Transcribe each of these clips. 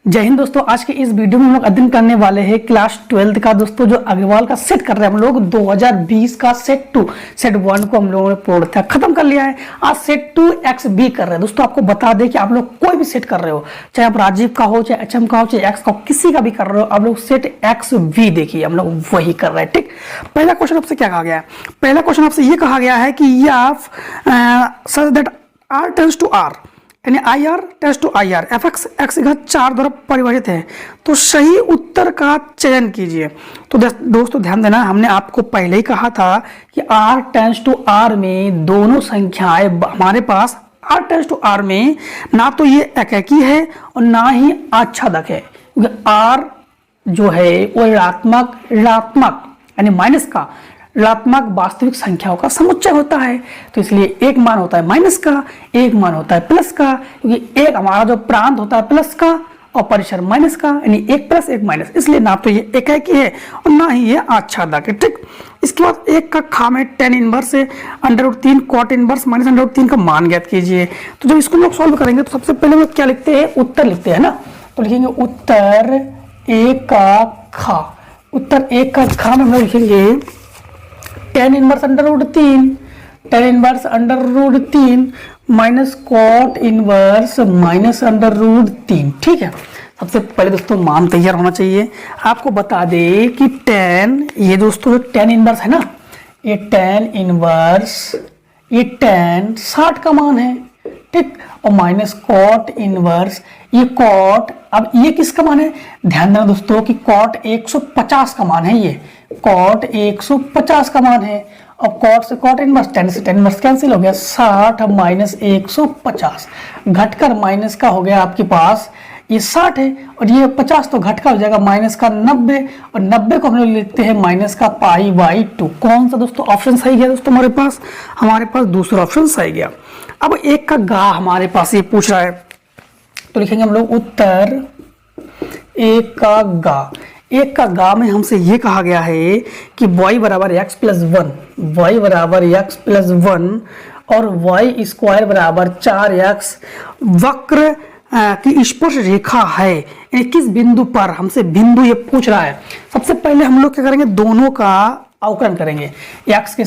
जय हिंद दोस्तों। आज के इस वीडियो में हम लोग अध्ययन करने वाले हैं क्लास 12th का दोस्तों जो अग्रवाल का सेट कर रहे हैं हम लोग 2020 का सेट 2 सेट 1 को हम लोगों ने पूर्णतः खत्म कर लिया है। आज सेट 2 एक्स बी कर रहे हैं दोस्तों। आपको बता दें कि आप लोग कोई भी सेट कर रहे हो, चाहे आप राजीव का हो, चाहे एचएम का हो, चाहे एक्स का हो, किसी का भी कर रहे हो, आप लोग सेट एक्स बी देखिए, हम लोग वही कर रहे हैं। ठीक, पहला क्वेश्चन आपसे क्या कहा गया है? पहला क्वेश्चन आपसे ये कहा गया है कि such that R tends to R यानी I R tends to I R F X X की घात 4 द्वारा परिभाषित है, तो सही उत्तर का चयन कीजिए। तो दोस्तों ध्यान देना, हमने आपको पहले ही कहा था कि आर टेंड्स टू आर में दोनों संख्याएं हमारे पास आर टेंड्स टू आर में ना तो ये एकाकी है और ना ही आच्छादक है, क्योंकि आर जो है वो ऋणात्मक यानी माइनस का ऋणात्मक वास्तविक संख्याओं का समुच्चय होता है। तो इसलिए एक मान होता है माइनस का, एक मान होता है प्लस का, क्योंकि एक हमारा जो प्रांत होता है प्लस का और परिसर माइनस का, यानी एक प्लस एक माइनस, इसलिए ना तो ये एकाकी है और ना ही ये आच्छादक है। ठीक, इसके बाद एक का खा में tan इनवर्स से √3 cot इनवर्स माइनस √3 का मान ज्ञात कीजिए। तो जब इसको लोग सॉल्व करेंगे तो सबसे पहले हम लोग क्या लिखते हैं? उत्तर लिखते हैं ना। तो लिखेंगे उत्तर एक का खा, उत्तर एक का खा में हम लोग लिखेंगे tan inverse √3 minus cot inverse minus √3। ठीक है, सबसे पहले दोस्तों मान तैयार होना चाहिए। आपको बता दे कि tan, ये दोस्तों tan इनवर्स है ना, ये tan इनवर्स, ये tan 60 का मान है। ठीक, और माइनस cot इनवर्स, ये cot, अब ये किसका मान है? ध्यान देना दोस्तों कि cot 150 का मान है, ये cot 150 का मान है। और cot से cot इनवर्स, tan से tan इनवर्स कैंसिल हो गया, 60 माइनस 150 घटकर माइनस का हो गया आपके पास ये 60 है, और ये 50 तो घटका हो जाएगा माइनस का 90, और 90 को हम लोग लिखते हैं माइनस का π/2। कौन सा दोस्तों ऑप्शन सही गया? दोस्तों हमारे पास दूसरा ऑप्शन सही गया। अब एक का गा हमारे पास ये पूछ रहा है, तो लिखेंगे हम लोग उत्तर एक का गा। एक का गा में हमसे ये कहा गया है कि y बराबर x प्लस 1, y बराबर x प्लस 1 और y स्क्वायर बराबर 4x वक्र की स्पर्श रेखा है, यानी किस बिंदु पर, हमसे बिंदु ये पूछ रहा है। सबसे पहले हम लोग क्या करेंगे? दोनों का अवकलन करेंगे। x के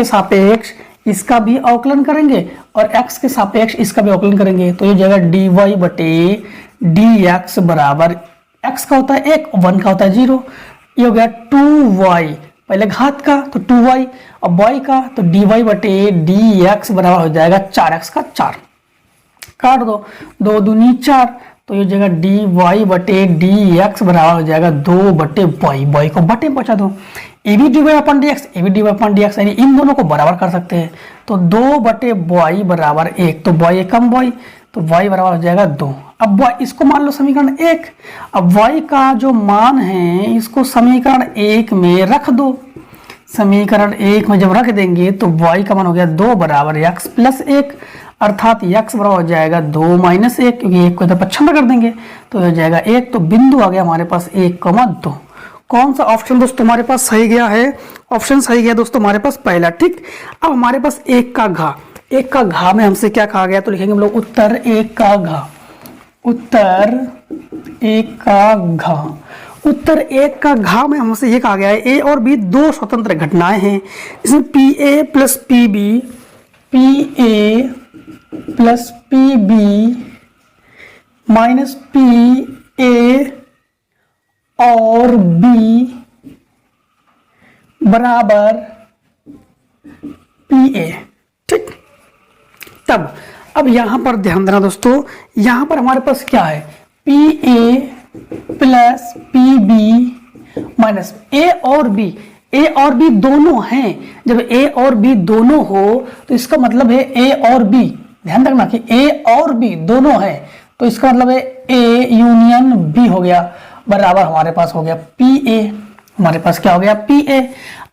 सापेक्ष इसका भी अवकलन करेंगे और x के सापेक्ष इसका भी अवकलन करेंगे। तो ये जाएगा dy बटे dx बराबर x का होता है 1 और 1 का होता है 0। ये हो गया 2y, पहले घात का तो 2y और y का तो dy बटे dx बराबर हो जाएगा 4x का 4। काट दो, 2 दूनी 4, तो ये जगह dy बटे dx बराबर हो जाएगा 2 बटे y को बटे में पहुंचा दो, ए बी dy अपन dx यानी इन दोनों को बराबर कर सकते हैं। तो 2 बटे y बराबर 1, तो y कम y, तो y बराबर हो जाएगा 2। अब y इसको मान लो समीकरण 1, अब y का जो मान है इसको समीकरण 1 में रख दो। समीकरण 1 में जब रख देंगे तो y का मान हो गया 2 बराबर x प्लस 1, अर्थात x बराबर हो जाएगा 2 माइनस 1, क्योंकि 1 को इधर पच्छाना कर देंगे तो हो जाएगा 1। तो बिंदु आ गया हमारे पास 1,2। कौन सा ऑप्शन दोस्तों हमारे पास सही गया है? ऑप्शन सही गया दोस्तों हमारे पास पहला। ठीक, अब हमारे पास एक का घा में हमसे क्या कहा गया? तो लिखेंगे हम लोग उत्तर एक का घा, उत्तर एक का घा। उत्तर एक का घा में हमसे ये कहा गया है ए और बी दो स्वतंत्र घटनाएं हैं, इसमें PA plus PB minus PA और B बराबर PA। ठीक, तब अब यहां पर ध्यान देना दोस्तों, यहां पर हमारे पास क्या है? PA plus PB minus A और B दोनों हैं। जब A और B दोनों हो तो इसका मतलब है A और B, ध्यान रखना कि A और B दोनों हैं, तो इसका मतलब है A यूनियन B हो गया, बराबर हमारे पास हो गया PA। हमारे पास क्या हो गया? PA।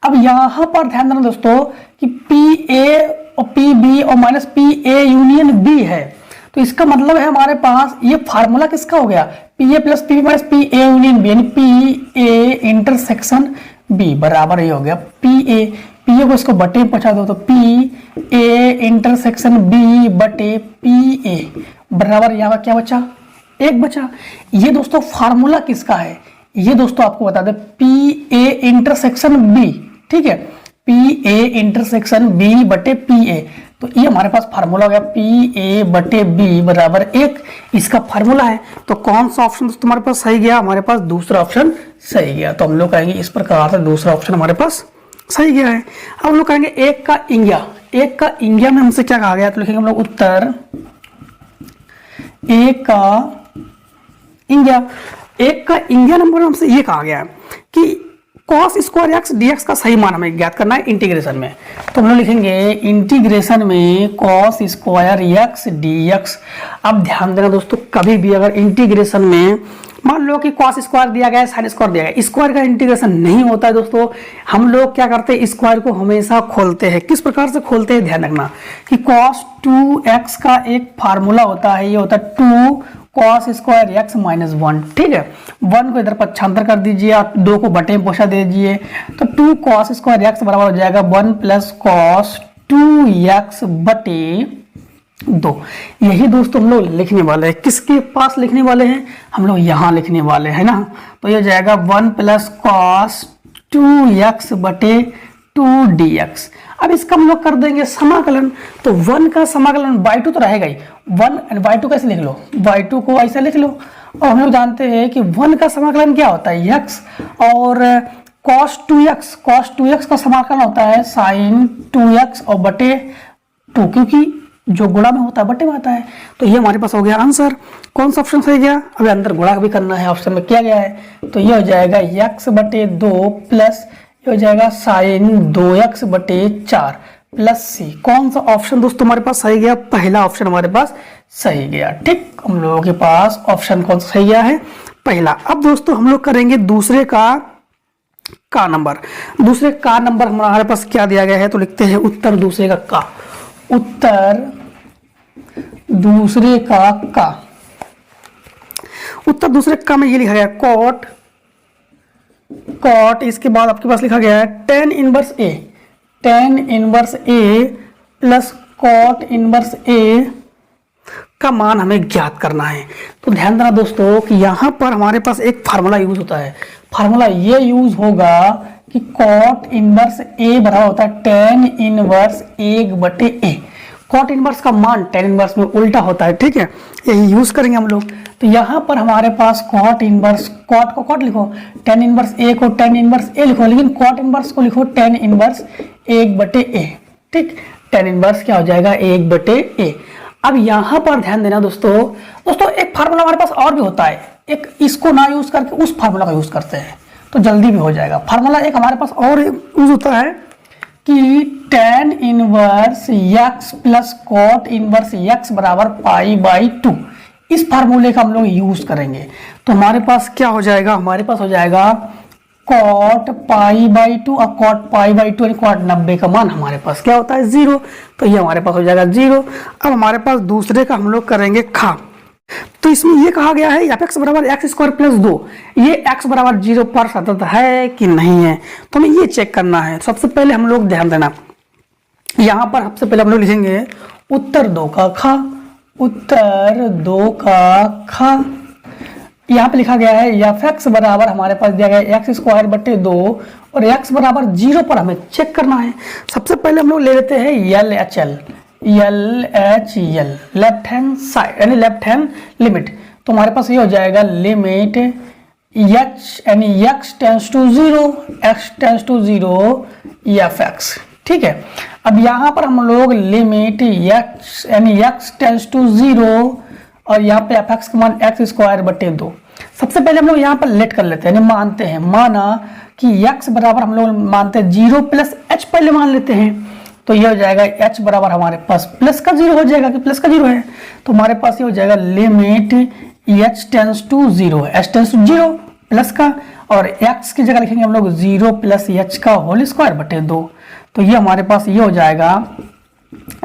अब यहां पर ध्यान देना दोस्तों कि PA और PB और माइनस PA यूनियन B है, तो इसका मतलब है हमारे पास ये फार्मूला किसका हो गया? PA plus PB minus PA union B, यानी PA इंटरसेक्शन B बराबर ये हो गया PA। PA को इसको बटे में पहुंचा दो तो PA इंटरसेक्शन B बटे PA बराबर यहाँ क्या बचा एक बचा। ये दोस्तों फार्मूला किसका है, ये दोस्तों आपको बता दें, पी ए इंटरसेक्शन बी, ठीक है, पी ए इंटरसेक्शन बी बटे पी ए। तो ये हमारे पास फार्मूला हो गया पी ए बटे बी बराबर 1, इसका फार्मूला है। तो कौन सा ऑप्शन तुम्हारे पास सही गया, हमारे पास दूसरा ऑप्शन सही गया। तो हम लोग कहेंगे इस प्रकार से दूसरा ऑप्शन हमारे पास सही गया है। अब हम लोग कहेंगे एक का इंगिया, एक का इंगिया में हमसे क्या कहा गया, तो लिखेंगे हम लोग उत्तर एक का इंगिया। एक का इंगिया नंबर हमसे ये कहा गया है कि cos स्क्वायर एक्स dx का सही मान हमें ज्ञात करना है इंटीग्रेशन में। तो हम लोग लिखेंगे इंटीग्रेशन में cos स्क्वायर एक्स dx। अब ध्यान देना दोस्तों, कभी भी अगर इंटीग्रेशन में मान लो कि cos स्क्वायर दिया गया है, साइन स्क्वायर दिया गया है, स्क्वायर का इंटीग्रेशन नहीं होता है दोस्तों। हम लोग क्या करते हैं, स्क्वायर को हमेशा खोलते हैं। किस प्रकार से खोलते हैं, ध्यान रखना कि cos 2x का एक फार्मूला होता है, ये होता है 2 cos स्क्वायर एक्स माइनस 1, ठीक है। 1 को इधर पक्षांतर कर दीजिए, आप 2 को बटे में पोषा दे दीजिए, तो 2 cos स्क्वायर एक्स बराबर हो जाएगा 1 प्लस cos 2x बटे 2। यही दोस्तों हम लोग लिखने वाले हैं, किसके पास लिखने वाले हैं, हम लोग यहाँ लिखने वाले हैं ना। तो ये जाएगा 1 प्लस cos 2x बटे 2dx। अब इसका हम लोग कर देंगे समाकलन, तो 1 का समाकलन y2 तो रहेगा ही, 1 y2 कैसे लिख लो, y2 को ऐसे लिख लो। और हम लोग जानते हैं कि 1 का समाकलन क्या होता है x, और cos 2x का समाकलन होता है sin 2x और बटे 2, क्योंकि जो गुणा में होता है बटे में आता है। तो ये हमारे पास हो गया आंसर। कौन सा ऑप्शन सही गया, अभी अंदर गुणा भी करना है, ऑप्शन में किया गया है। तो ये हो जाएगा x बटे 2 प्लस ये हो जाएगा साइन 2x बटे 4 प्लस सी। कौन सा ऑप्शन दोस्तों हमारे पास सही गया, पहला ऑप्शन हमारे पास सही गया, ठीक। हम लोगों के पास ऑप्शन कौन सा सही गया है, पहला। अब दोस्तों हम लोग करेंगे दूसरे का नंबर। दूसरे का नंबर हमारे पास क्या दिया गया है, तो लिखते हैं उत्तर दूसरे का उत्तर दूसरे का उत्तर दूसरे का में ये लिखा गया कॉट, इसके बाद आपके पास लिखा गया है tan इनवर्स ए प्लस कॉट इनवर्स ए का मान हमें ज्ञात करना है। तो ध्यान देना दोस्तों कि यहाँ पर हमारे पास एक फार्मूला यूज होता है, फार्मूला ये यूज होगा कि कॉट इनवर्स ए बराबर होता है tan इनवर्स 1 बटे ए। कॉट इनवर्स का मान tan इनवर्स में उल्टा होता है, ठीक है, यही यूज करेंगे हम लोग। तो यहाँ पर हमारे पास कॉट इनवर्स, कॉट को कॉट लिखो, tan इनवर्स ए को tan इनवर्स ए लिखो, लेकिन कॉट इनवर्स को लिखो tan इनवर्स 1 बटे ए, ठीक। tan इनवर्स क्या हो जाएगा 1 बटे ए। अब यहाँ पर ध्यान देना दोस्तों एक फार्मूला हमारे पास और भी होता है, एक इसको ना यूज करके उस फार्मूला का यूज करते हैं तो जल्दी भी हो जाएगा। फार्मूला एक हमारे पास और यूज होता है कि tan inverse x plus cot inverse x बराबर पाई बाई 2। इस फार्मूले का हम लोग यूज करेंगे। तो हमारे पास क्या हो जाएगा, हमारे पास हो जाएगा कॉट पाई बाई 2 और कॉट पाई बाई 2 यानी कॉट 90 का मान हमारे पास क्या होता है 0। तो ये हमारे पास हो जाएगा 0। अब हमारे पास दूसरे का हम लोग करेंगे खा। तो इसमें ये कहा गया है f(x) बराबर एक्स स्क्वायर प्लस 2, ये x बराबर 0 पर सतत है कि नहीं है, तो हमें ये चेक करना है। सबसे पहले हम लोग ध्यान देना, यहाँ पर सबसे पहले हम लोग लिखेंगे उत्तर 2 का खा, उत्तर 2 का खा। यहाँ पे लिखा गया है f(x) बराबर हमारे पास दिया गया है एक्स स्क्वायर बटे 2 और x बराबर 0 पर हमें चेक करना है। सबसे पहले हम लोग ले लेते हैं LHL, लेफ्ट हैंड साइड यानी लेफ्ट हैंड लिमिट। तो हमारे पास ये हो जाएगा लिमिट h यानी x tends to 0, x tends to 0 f(x), ठीक है। अब यहाँ पर हम लोग लिमिट x यानी x टेंस टू 0 और यहाँ पे f(x) का मान एक्स स्क्वायर बटे 2। सबसे पहले हम लोग यहाँ पर लेट कर लेते हैं यानी मानते हैं, माना कि x बराबर हम लोग मानते हैं 0 प्लस h पहले मान लेते हैं। तो ये हो जाएगा h बराबर हमारे पास प्लस का 0 हो जाएगा कि प्लस का 0 है, तो हमारे पास ये हो जाएगा limit h tends to 0, h tends to 0 plus का, और x की जगह लिखेंगे हम लोग 0 प्लस h का होल स्क्वायर बटे 2। तो ये हमारे पास ये हो जाएगा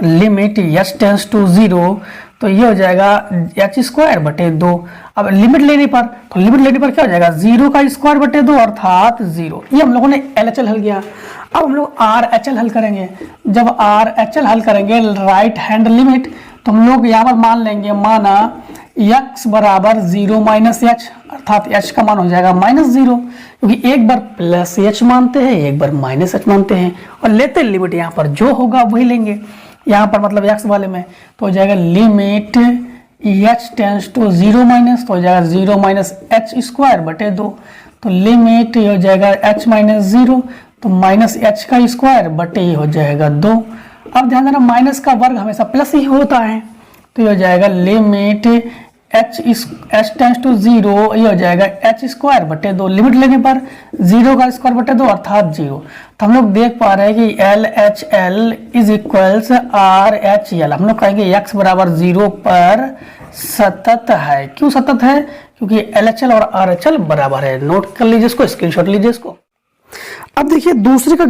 लिमिट h टेंस टू 0, तो ये हो जाएगा h स्क्वायर बटे 2। अब लिमिट लेने पर, तो लिमिट लेने पर क्या हो जाएगा 0 का स्क्वायर बटे 2 अर्थात 0। ये हम लोगों ने LHL हल किया। अब हम लोग RHL हल करेंगे। जब RHL हल करेंगे राइट हैंड लिमिट, तो हम लोग यहाँ पर मान लेंगे, माना x बराबर 0 माइनस एच, अर्थात h का मान हो जाएगा -0, क्योंकि एक बार प्लस एच मानते हैं, एक बार माइनस एच मानते हैं, और लेते लिमिट यहाँ पर जो होगा वही लेंगे, यहाँ पर मतलब x वाले में तो हो जाएगा limit h tends to 0 minus, तो हो जाएगा 0 माइनस एच स्क्वायर बटे 2, तो लिमिट ये हो जाएगा h माइनस 0, तो माइनस एच का स्क्वायर बटे ये हो जाएगा 2। अब ध्यान देना माइनस का वर्ग हमेशा प्लस ही होता है, तो ये हो जाएगा लिमिट h टेंस टू 0, ये हो जाएगा h स्क्वायर बटे 2, लिमिट लेने पर 0 का स्क्वायर बटे 2 अर्थात 0। तो हम लोग देख पा रहे हैं कि LHL इज इक्वल्स RHL, हम लोग कहेंगे x बराबर 0 पर सतत है। क्यों सतत है? क्योंकि LHL और RHL बराबर है। नोट कर लीजिए इसको, स्क्रीनशॉट लीजिए इसको। अब देखिए दूसरे का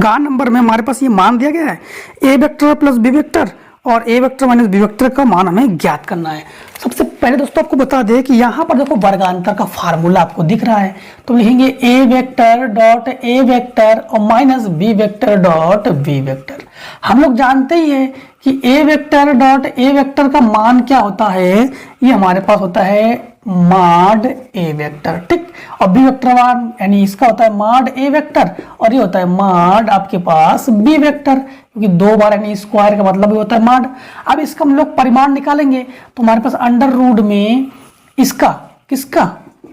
गा नंबर में हमारे पास ये मान दिया गया है a vector plus b vector, और a vector minus b vector का मान हमें ज्ञात करना है। सबसे पहले दोस्तों आपको बता दें कि यहाँ पर देखो वर्गांतर का फार्मूला आपको दिख रहा है, तो लिखेंगे a vector dot a vector और minus b vector dot b vector. हम लोग जानते ही हैं कि a vector dot a vector का मान क्या होता है, ये हमारे पास होता है मॉड a वेक्टर, ठीक, और b वेक्टर मान यानी इसका होता है मॉड a वेक्टर, और ये होता है मॉड आपके पास b वेक्टर, क्योंकि 2 बार यानी स्क्वायर का मतलब ही होता है मॉड। अब इसका हम लोग परिमाण निकालेंगे, तो हमारे पास अंडर रूट में इसका किसका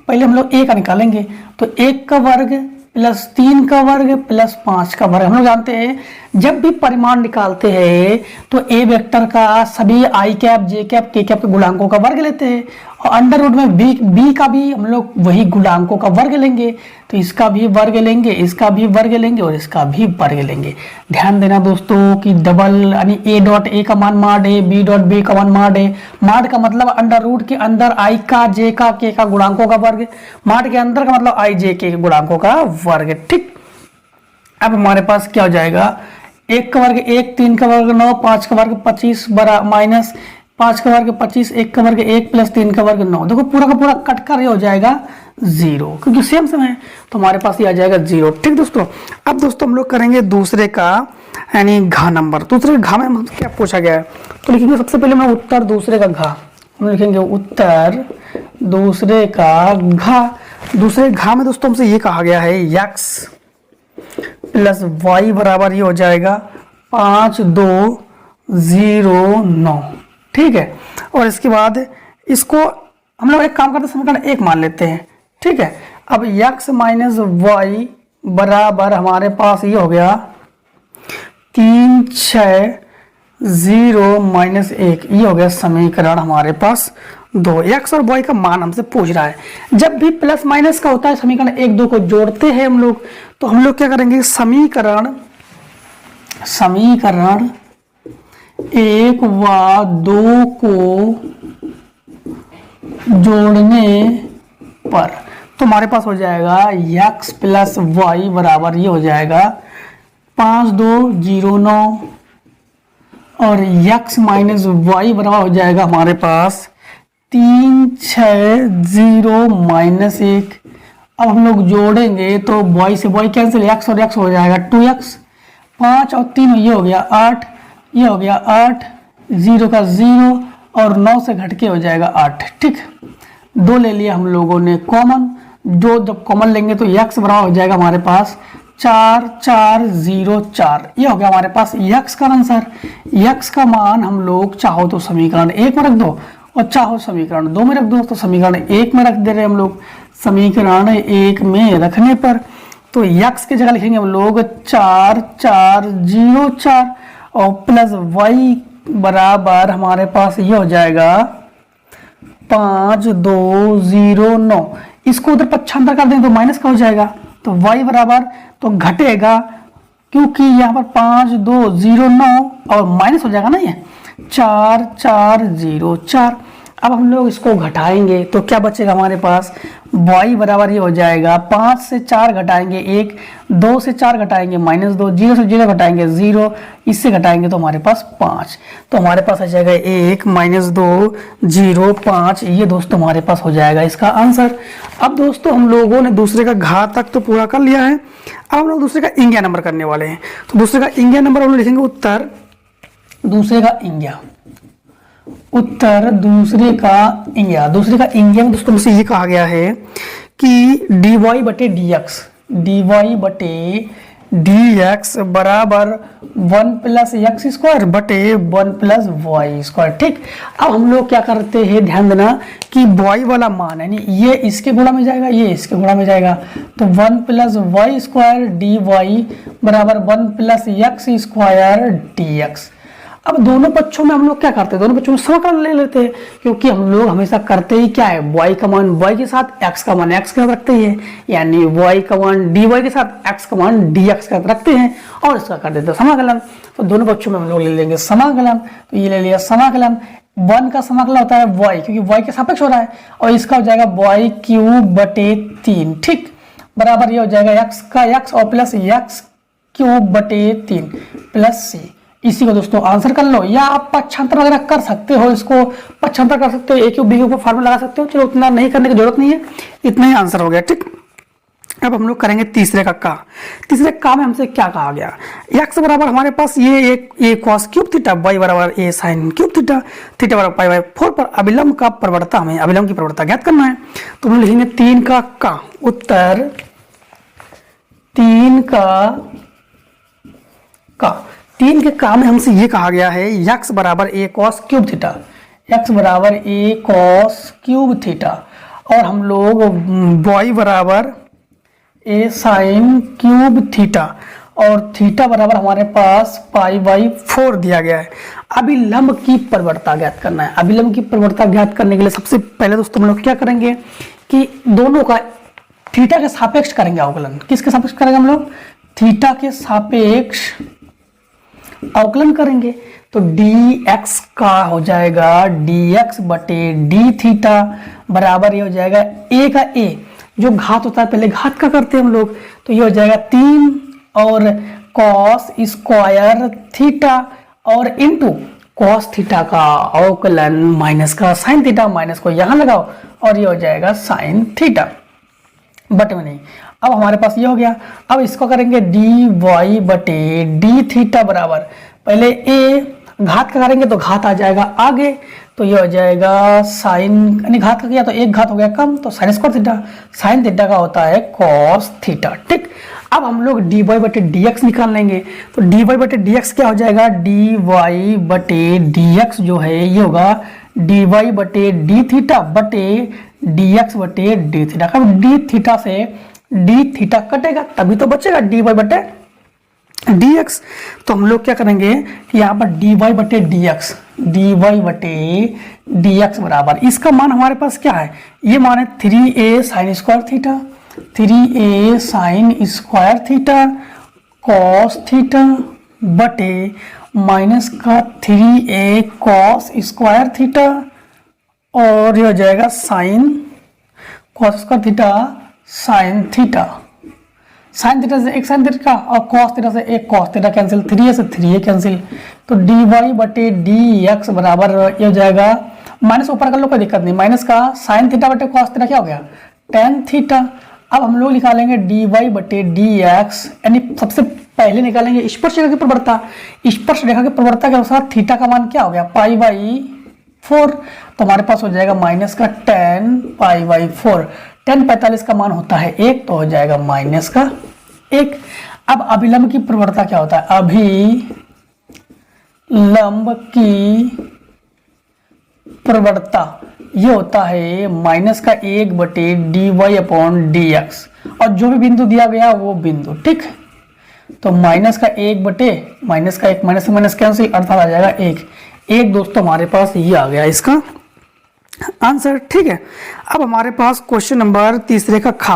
पहले हम लोग a का निकालेंगे, तो 1 का वर्ग प्लस 3 का वर्ग प्लस 5 का वर्ग। हम लोग जानते हैं जब भी परिमाण निकालते हैं तो a वेक्टर का सभी i कैप जे कैप के कैप के गुणांकों का वर्ग लेते हैं, और अंडर रूट में b का भी हम लोग वही गुणांकों का वर्ग लेंगे, तो इसका भी वर्ग लेंगे, इसका भी वर्ग लेंगे और इसका भी वर्ग लेंगे। ध्यान देना दोस्तों कि डबल यानी a डॉट a का मान मॉड है, b डॉट b का मान मॉड है। मॉड का मतलब अंडर रूट के अंदर i का j का k का गुणांकों का वर्ग, मॉड के अंदर का मतलब i j k के गुणांकों का वर्ग, ठीक। अब हमारे पास क्या हो जाएगा, 1 का वर्ग 1, 3 का वर्ग 9, 5 का वर्ग 25 बरा माइनस 5 का वर्ग 25, 1 का वर्ग 1 प्लस 3 का वर्ग 9। देखो पूरा का पूरा कट कर ये हो जाएगा 0, क्योंकि सेम है, तो हमारे पास ये आ जाएगा 0, ठीक दोस्तों। अब दोस्तों हम लोग करेंगे दूसरे का यानी घा नंबर। दूसरे घा में हम क्या पूछा गया है, तो लिखेंगे सबसे पहले मैं उत्तर दूसरे का घा, हम लिखेंगे उत्तर दूसरे का घा। दूसरे घा में दोस्तों हमसे ये कहा गया है x प्लस वाई बराबर ये हो जाएगा 5 2 0 9, ठीक है। और इसके बाद इसको हम लोग एक काम करते हैं, समीकरण 1 मान लेते हैं, ठीक है। अब x माइनस वाई बराबर हमारे पास ये हो गया 3 6 0 माइनस 1, ये हो गया समीकरण हमारे पास 2। x और y का मान हमसे पूछ रहा है। जब भी प्लस माइनस का होता है समीकरण 1 2 को जोड़ते हैं हम लोग, तो हम लोग क्या करेंगे, समीकरण 1 व 2 को जोड़ने पर तो हमारे पास हो जाएगा x प्लस वाई बराबर ये हो जाएगा 5 2 0 9, और x माइनस वाई बराबर हो जाएगा हमारे पास 3 6 0 माइनस 1। अब हम लोग जोड़ेंगे तो y से y कैंसिल, x और x हो जाएगा 2x, 5 और 3 ये हो गया 8, ये हो गया 8, 0 का 0 और 9 से घट के हो जाएगा 8, ठीक। 2 ले लिया हम लोगों ने कॉमन, जो जब कॉमन लेंगे तो x बराबर हो जाएगा हमारे पास 4 4 0 4, ये हो गया हमारे पास x का आंसर। x का मान हम लोग चाहो तो समीकरण 1 में रख दो और चाहो समीकरण 2 में रख दो, तो समीकरण 1 में रख दे रहे हैं हम लोग। समीकरण 1 में रखने पर तो x की जगह लिखेंगे हम लोग 4 4 0 4 और प्लस y बराबर हमारे पास ये हो जाएगा 5 2 0 9। इसको उधर पक्षांतर कर दें तो माइनस का हो जाएगा, तो y बराबर तो घटेगा, क्योंकि यहाँ पर 5 2 0 9 और माइनस हो जाएगा ना, ये 4 4 0 4। अब हम लोग इसको घटाएंगे तो क्या बचेगा हमारे पास, y बराबर ये हो जाएगा 5 से 4 घटाएंगे 1, 2 से 4 घटाएंगे -2, 0 से 0 घटाएंगे 0, इससे घटाएंगे तो हमारे पास 5, तो हमारे पास आ जाएगा 1 -2 0 5। ये दोस्तों हमारे पास हो जाएगा इसका आंसर। अब दोस्तों हम लोगों ने दूसरे का घात तक तो पूरा कर लिया है, अब हम लोग दूसरे का इंगिया नंबर करने वाले हैं। तो दूसरे का इंगिया नंबर हम लोग लिखेंगे उत्तर दूसरे का इंगिया, उत्तर, दूसरे का इंडिया। दूसरे का इंडिया में दोस्तों मुझसे ये कहा गया है कि dy बटे dx, dy बटे dx बराबर 1 प्लस एक्स स्क्वायर बटे 1 प्लस वाई स्क्वायर। ठीक, अब हम लोग क्या करते हैं, ध्यान देना कि y वाला मान है ये इसके गुणा में जाएगा, ये इसके गुणा में जाएगा, तो 1 plus y square d y बराबर 1 plus x square d x. अब दोनों पक्षों में हम लोग क्या करते हैं, दोनों पक्षों में समाकलन ले लेते हैं, क्योंकि हम लोग हमेशा करते ही क्या है, y का मान y के साथ, x का मान x के साथ रखते हैं, यानी y का मान dy के साथ, x का मान dx के साथ रखते हैं और इसका कर देते हैं समाकलन। तो दोनों पक्षों में हम लोग ले लेंगे समाकलन, तो ये ले लिया समाकलन। 1 का समाकलन होता है y, क्योंकि y के सापेक्ष हो रहा है, और इसका हो जाएगा y क्यूब बटे 3। ठीक, बराबर ये हो जाएगा x का x और प्लस x क्यूब बटे 3 प्लस c। इसी को दोस्तों आंसर कर लो, या आप पक्षांतर वगैरह कर सकते हो, इसको पक्षांतर कर सकते हो, ए क्यूब बी क्यूब फार्मूला लगा सकते हो। चलो उतना नहीं करने की जरूरत नहीं है, इतना ही आंसर हो गया। ठीक, अब हम लोग करेंगे तीसरे का का। तीसरे का में हमसे क्या कहा गया, x बराबर हमारे पास ये एक a cos cube theta, y बराबर a sin cube theta, theta बराबर पाई बाई 4 पर अभिलंब का प्रवणता, हमें अभिलंब की प्रवणता ज्ञात करना है। तो हम लिखेंगे 3 का उत्तर, 3 के का में हमसे ये कहा गया है x बराबर a cos cube theta, x बराबर a cos क्यूब थीटा, और हम लोग y बराबर a sin क्यूब थीटा, और थीटा बराबर हमारे पास पाई बाई 4 दिया गया है। अभिलंब की प्रवणता ज्ञात करना है। अभिलंब की प्रवणता ज्ञात करने के लिए सबसे पहले दोस्तों हम लोग क्या करेंगे कि दोनों का थीटा के सापेक्ष करेंगे अवकलन। किसके सापेक्ष करेंगे हम लोग, थीटा के सापेक्ष अवकलन करेंगे। तो dx का हो जाएगा dx बटे डी थीटा बराबर ये हो जाएगा a का a, जो घात होता है पहले घात का करते हैं हम लोग, तो ये हो जाएगा 3 और cos स्क्वायर थीटा और इनटू cos थीटा का अवकलन माइनस का sin थीटा, माइनस को यहाँ लगाओ और ये हो जाएगा sin थीटा बटे में नहीं। अब हमारे पास ये हो गया। अब इसको करेंगे डी वाई बटे डी थीटा बराबर, पहले a घात का करेंगे तो घात आ जाएगा आगे, तो ये हो जाएगा साइन, यानी घात का किया तो एक घात हो गया कम, तो sine square theta, sine theta का होता है कॉस थीटा। ठीक, अब हम लोग डी वाई बटे डी एक्स निकाल लेंगे। तो डी वाई बटे डी एक्स क्या हो जाएगा, डी वाई बटे डी एक्स जो है ये होगा डी वाई बटे डी थीटा बटे डी एक्स बटे डी थीटा। अब डी थीटा से डी थीटा कटेगा तभी तो बचेगा डी वाई बटे डी एक्स। तो हम लोग क्या करेंगे कि यहाँ पर डी वाई बटे डी एक्स, डी वाई बटे डी एक्स बराबर, इसका मान हमारे पास क्या है, ये मान है 3a sine square theta, 3a sine square theta cos theta बटे माइनस का 3a कॉस स्क्वायर थीटा, और ये हो जाएगा sine cos square theta sine theta, sine theta से एक साइन थीटा और कॉस थीटा से एक कॉस थीटा कैंसिल, 3a से 3a कैंसिल, तो डी वाई बटे डी एक्स बराबर ये हो जाएगा, माइनस ऊपर कर लो कोई दिक्कत नहीं, माइनस का साइन थीटा बटे कॉस थीटा क्या हो गया टेन थीटा। अब हम लोग निकालेंगे डी वाई बटे डी एक्स, यानी सबसे पहले निकालेंगे स्पर्श रेखा की प्रवणता। स्पर्श रेखा की प्रवणता के अनुसार थीटा का मान क्या हो गया पाई बाई 4, तो हमारे पास हो जाएगा माइनस का टेन पाई बाई 4, टेन 45 का मान होता है 1, तो हो जाएगा माइनस का 1। अब अभिलंब की प्रवणता क्या होता है, अभिलंब की प्रवणता ये होता है माइनस का 1 बटे d y upon d x, और जो भी बिंदु दिया गया वो बिंदु। ठीक, तो माइनस का 1 बटे माइनस का 1, माइनस से माइनस कैंसिल, अर्थात आ जाएगा 1 दोस्तों हमारे पास ये आ गया इसका आंसर। ठीक है, अब हमारे पास क्वेश्चन नंबर तीसरे का खा।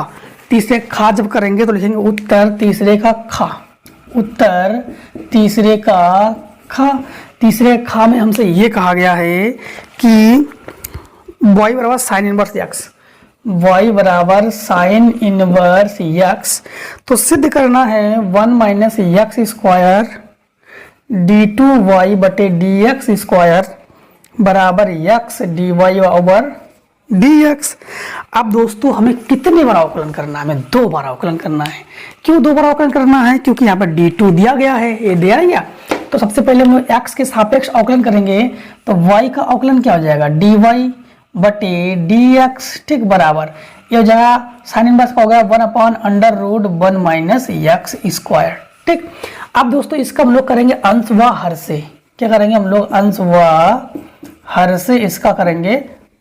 तीसरे खा जब करेंगे तो लिखेंगे उत्तर तीसरे का खा, उत्तर तीसरे का खा। तीसरे खा में हमसे ये कहा गया है कि y बराबर साइन इनवर्स एक्स, y बराबर साइन इनवर्स एक्स, तो सिद्ध करना है 1 minus x square d two y बटे डी एक्स स्क्वायर बराबर x d y over d x. अब दोस्तों हमें कितने बार अवकलन करना है, हमें 2 बार अवकलन करना है। क्यों 2 बार अवकलन करना है, क्योंकि यहाँ पर D2 दिया गया है, ये दिया गया, तो सबसे पहले हम लोग एक्स के सापेक्ष अवकलन करेंगे, तो y का अवकलन क्या हो जाएगा, dy बटे dx, ठीक, बराबर ये हो जाएगा साइन इनवर्स का हो गया 1/√1 माइनस एक्स स्क्वायर, ठीक। अब दोस्तों इसका हम लोग करेंगे अंश व हर से, क्या करेंगे हम लोग, अंश व हर से इसका करेंगे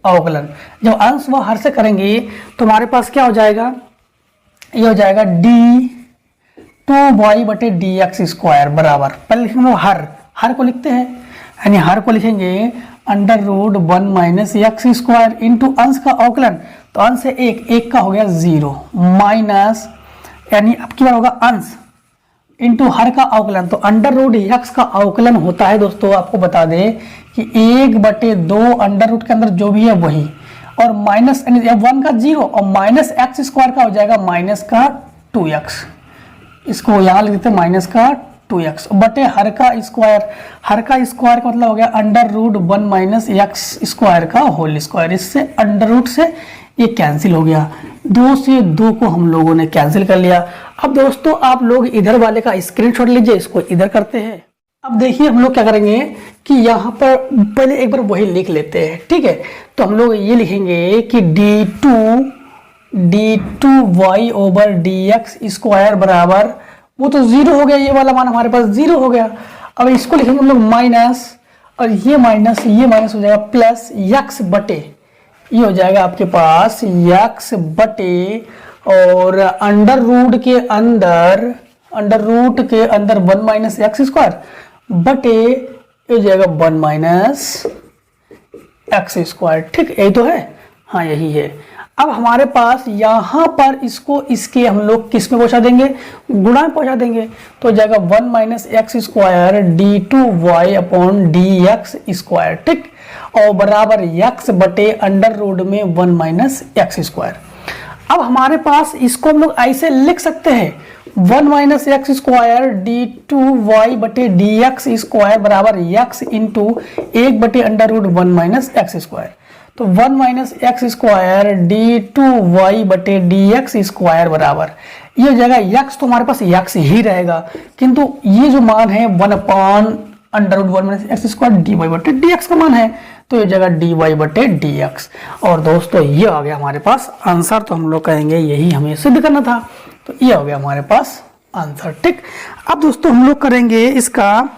अवकलन। जब अंश व हर से करेंगे तो हमारे पास क्या हो जाएगा, ये हो जाएगा d2y बटे dx स्क्वायर बराबर, पहले लिखेंगे हर को लिखते हैं, यानी हर को लिखेंगे √1 माइनस एक्स स्क्वायर इंटू अंश का अवकलन, तो अंश से एक का हो गया 0 माइनस, यानी अब की बार होगा अंश इंटू हर का अवकलन, तो √x का अवकलन होता है दोस्तों, आपको बता दें कि 1/2 अंडर रूट के अंदर जो भी है वही, और माइनस 1 का 0 और माइनस एक्स स्क्वायर का हो जाएगा माइनस का 2x, इसको यहाँ लिख देते हैं माइनस का 2x बटे हर का स्क्वायर का मतलब हो गया √1 माइनस एक्स स्क्वायर का होल स्क्वायर, इससे अंडर रूट से ये कैंसिल हो गया, 2 से 2 को हम लोगों ने कैंसिल कर लिया। अब दोस्तों आप लोग इधर वाले का स्क्रीनशॉट लीजिए, इसको इधर करते हैं। अब देखिए हम लोग क्या करेंगे कि यहाँ पर पहले एक बार वही लिख लेते हैं, ठीक है। तो हम लोग ये लिखेंगे कि d2y ओवर dx स्क्वायर बराबर, वो तो 0 हो गया, ये वाला मान हमारे पास 0 हो गया। अब इसको लिखेंगे हम लोग माइनस, और ये माइनस हो जाएगा प्लस x बटे, ये हो जाएगा आपके पास x बटे, और अंडर रूट के अंदर 1 माइनस एक्स स्क्वायर बटे, ये हो जाएगा 1 माइनस एक्स स्क्वायर, ठीक, यही तो है, हाँ यही है। अब हमारे पास यहाँ पर इसको इसके हम लोग किस में पहुंचा देंगे, गुणा में पहुंचा देंगे, तो हो जाएगा 1 minus x square d2y upon dx square, ठीक, और बराबर x बटे अंडर रूट में 1 माइनस एक्स स्क्वायर। अब हमारे पास इसको हम लोग ऐसे लिख सकते हैं 1 माइनस एक्स स्क्वायर d2y बटे dx स्क्वायर बराबर x इंटू 1 बटे under root 1 minus x square, तो 1 माइनस एक्स स्क्वायर d2y बटे dx स्क्वायर बराबर, ये हो जाएगा x, तो हमारे पास x ही रहेगा, किंतु ये जो मान है 1/√1 माइनस एक्स स्क्वायर dy बटे dx का मान है, तो ये हो जाएगा dy बटे dx। और दोस्तों ये आ गया हमारे पास आंसर, तो हम लोग कहेंगे यही हमें सिद्ध करना था, तो ये हो गया हमारे पास आंसर, ठीक। अब दोस्तों हम लोग करेंगे इसका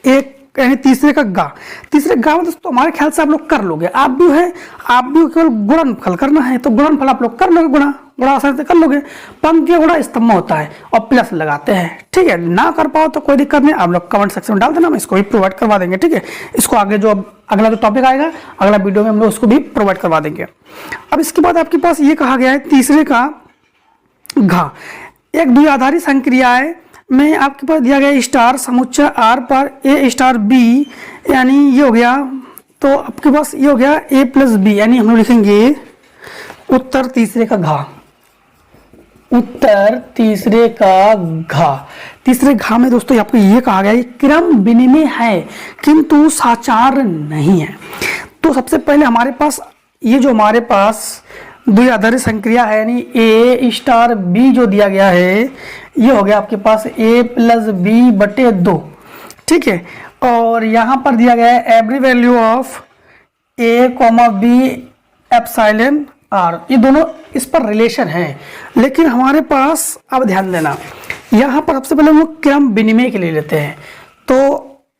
एक, यानी तीसरे का गा में दोस्तों हमारे ख्याल से आप लोग कर लोगे, आप भी केवल गुणनफल करना है, तो गुणनफल आप लोग कर लोगे, गुणा आसानी से कर लोगे, पंक्तियों गुणा स्तंभ में होता है और प्लस लगाते हैं, ठीक है। ना कर पाओ तो कोई दिक्कत नहीं, आप लोग कमेंट सेक्शन में डाल देना, हम इसको भी प्रोवाइड करवा देंगे, ठीक है। इसको आगे जो अगला जो टॉपिक आएगा अगला वीडियो में हम लोग उसको भी प्रोवाइड करवा देंगे। अब इसके बाद आपके पास ये कहा गया है तीसरे का घा, एक द्विआधारी संक्रियाएं में आपके पास दिया गया स्टार समुच्चय R पर A स्टार B, यानी ये हो गया, तो आपके पास ये हो गया A प्लस B, यानी हम लोग लिखेंगे उत्तर तीसरे का घा, तीसरे घा में दोस्तों आपको ये कहा गया क्रम विनिमय है किंतु साचार नहीं है। तो सबसे पहले हमारे पास ये जो हमारे पास द्विआधारी संक्रिया है, यानी A स्टार B जो दिया गया है, ये हो गया आपके पास A प्लस B बटे 2, ठीक है। और यहाँ पर दिया गया है every value of A, B epsilon R, ये दोनों इस पर रिलेशन है, लेकिन हमारे पास अब ध्यान देना, यहाँ पर सबसे पहले हम लोग क्रम विनिमय के लिए लेते हैं, तो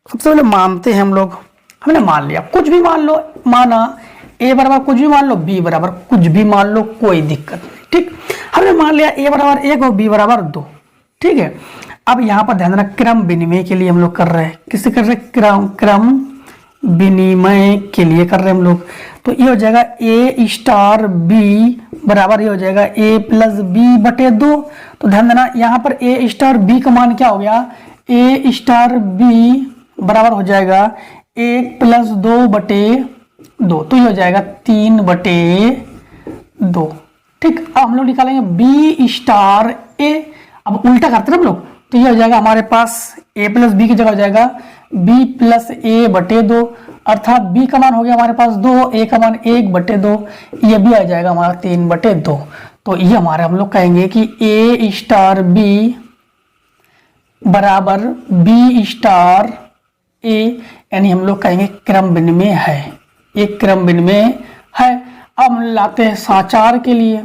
सबसे पहले मानते हैं हम लोग, हमने मान लिया, कुछ भी मान लो, माना A बराबर कुछ भी मान लो, B बराबर कुछ भी मान लो, कोई दिक्कत नहीं, ठीक। हमने मान लिया A बराबर 1 और B बराबर 2, ठीक है। अब यहाँ पर ध्यान देना क्रम विनिमय के लिए हम लोग कर रहे हैं, किससे कर रहे हैं, क्रम विनिमय के लिए कर रहे हैं हम लोग, तो ये हो जाएगा A स्टार B बराबर, ये हो जाएगा A प्लस B बटे 2, तो ध्यान देना यहाँ पर A स्टार B का मान क्या हो गया, A स्टार B बराबर हो जाएगा 1 प्लस 2 बटे 2, तो ये हो जाएगा 3 बटे 2, ठीक। अब हम लोग निकालेंगे B स्टार A, अब उल्टा करते हैं हम लोग, तो ये हो जाएगा हमारे पास A प्लस B की जगह हो जाएगा B प्लस A बटे 2, अर्थात B का मान हो गया हमारे पास 2, A का मान 1 बटे 2, ये भी आ जाएगा हमारा 3 बटे 2, तो ये हमारे हम लोग कहेंगे कि A स्टार B बराबर बी स्टार ए, यानी हम लोग कहेंगे क्रम विनिमय है, एक क्रम विनिमय है। अब हम लाते हैं साचार के लिए।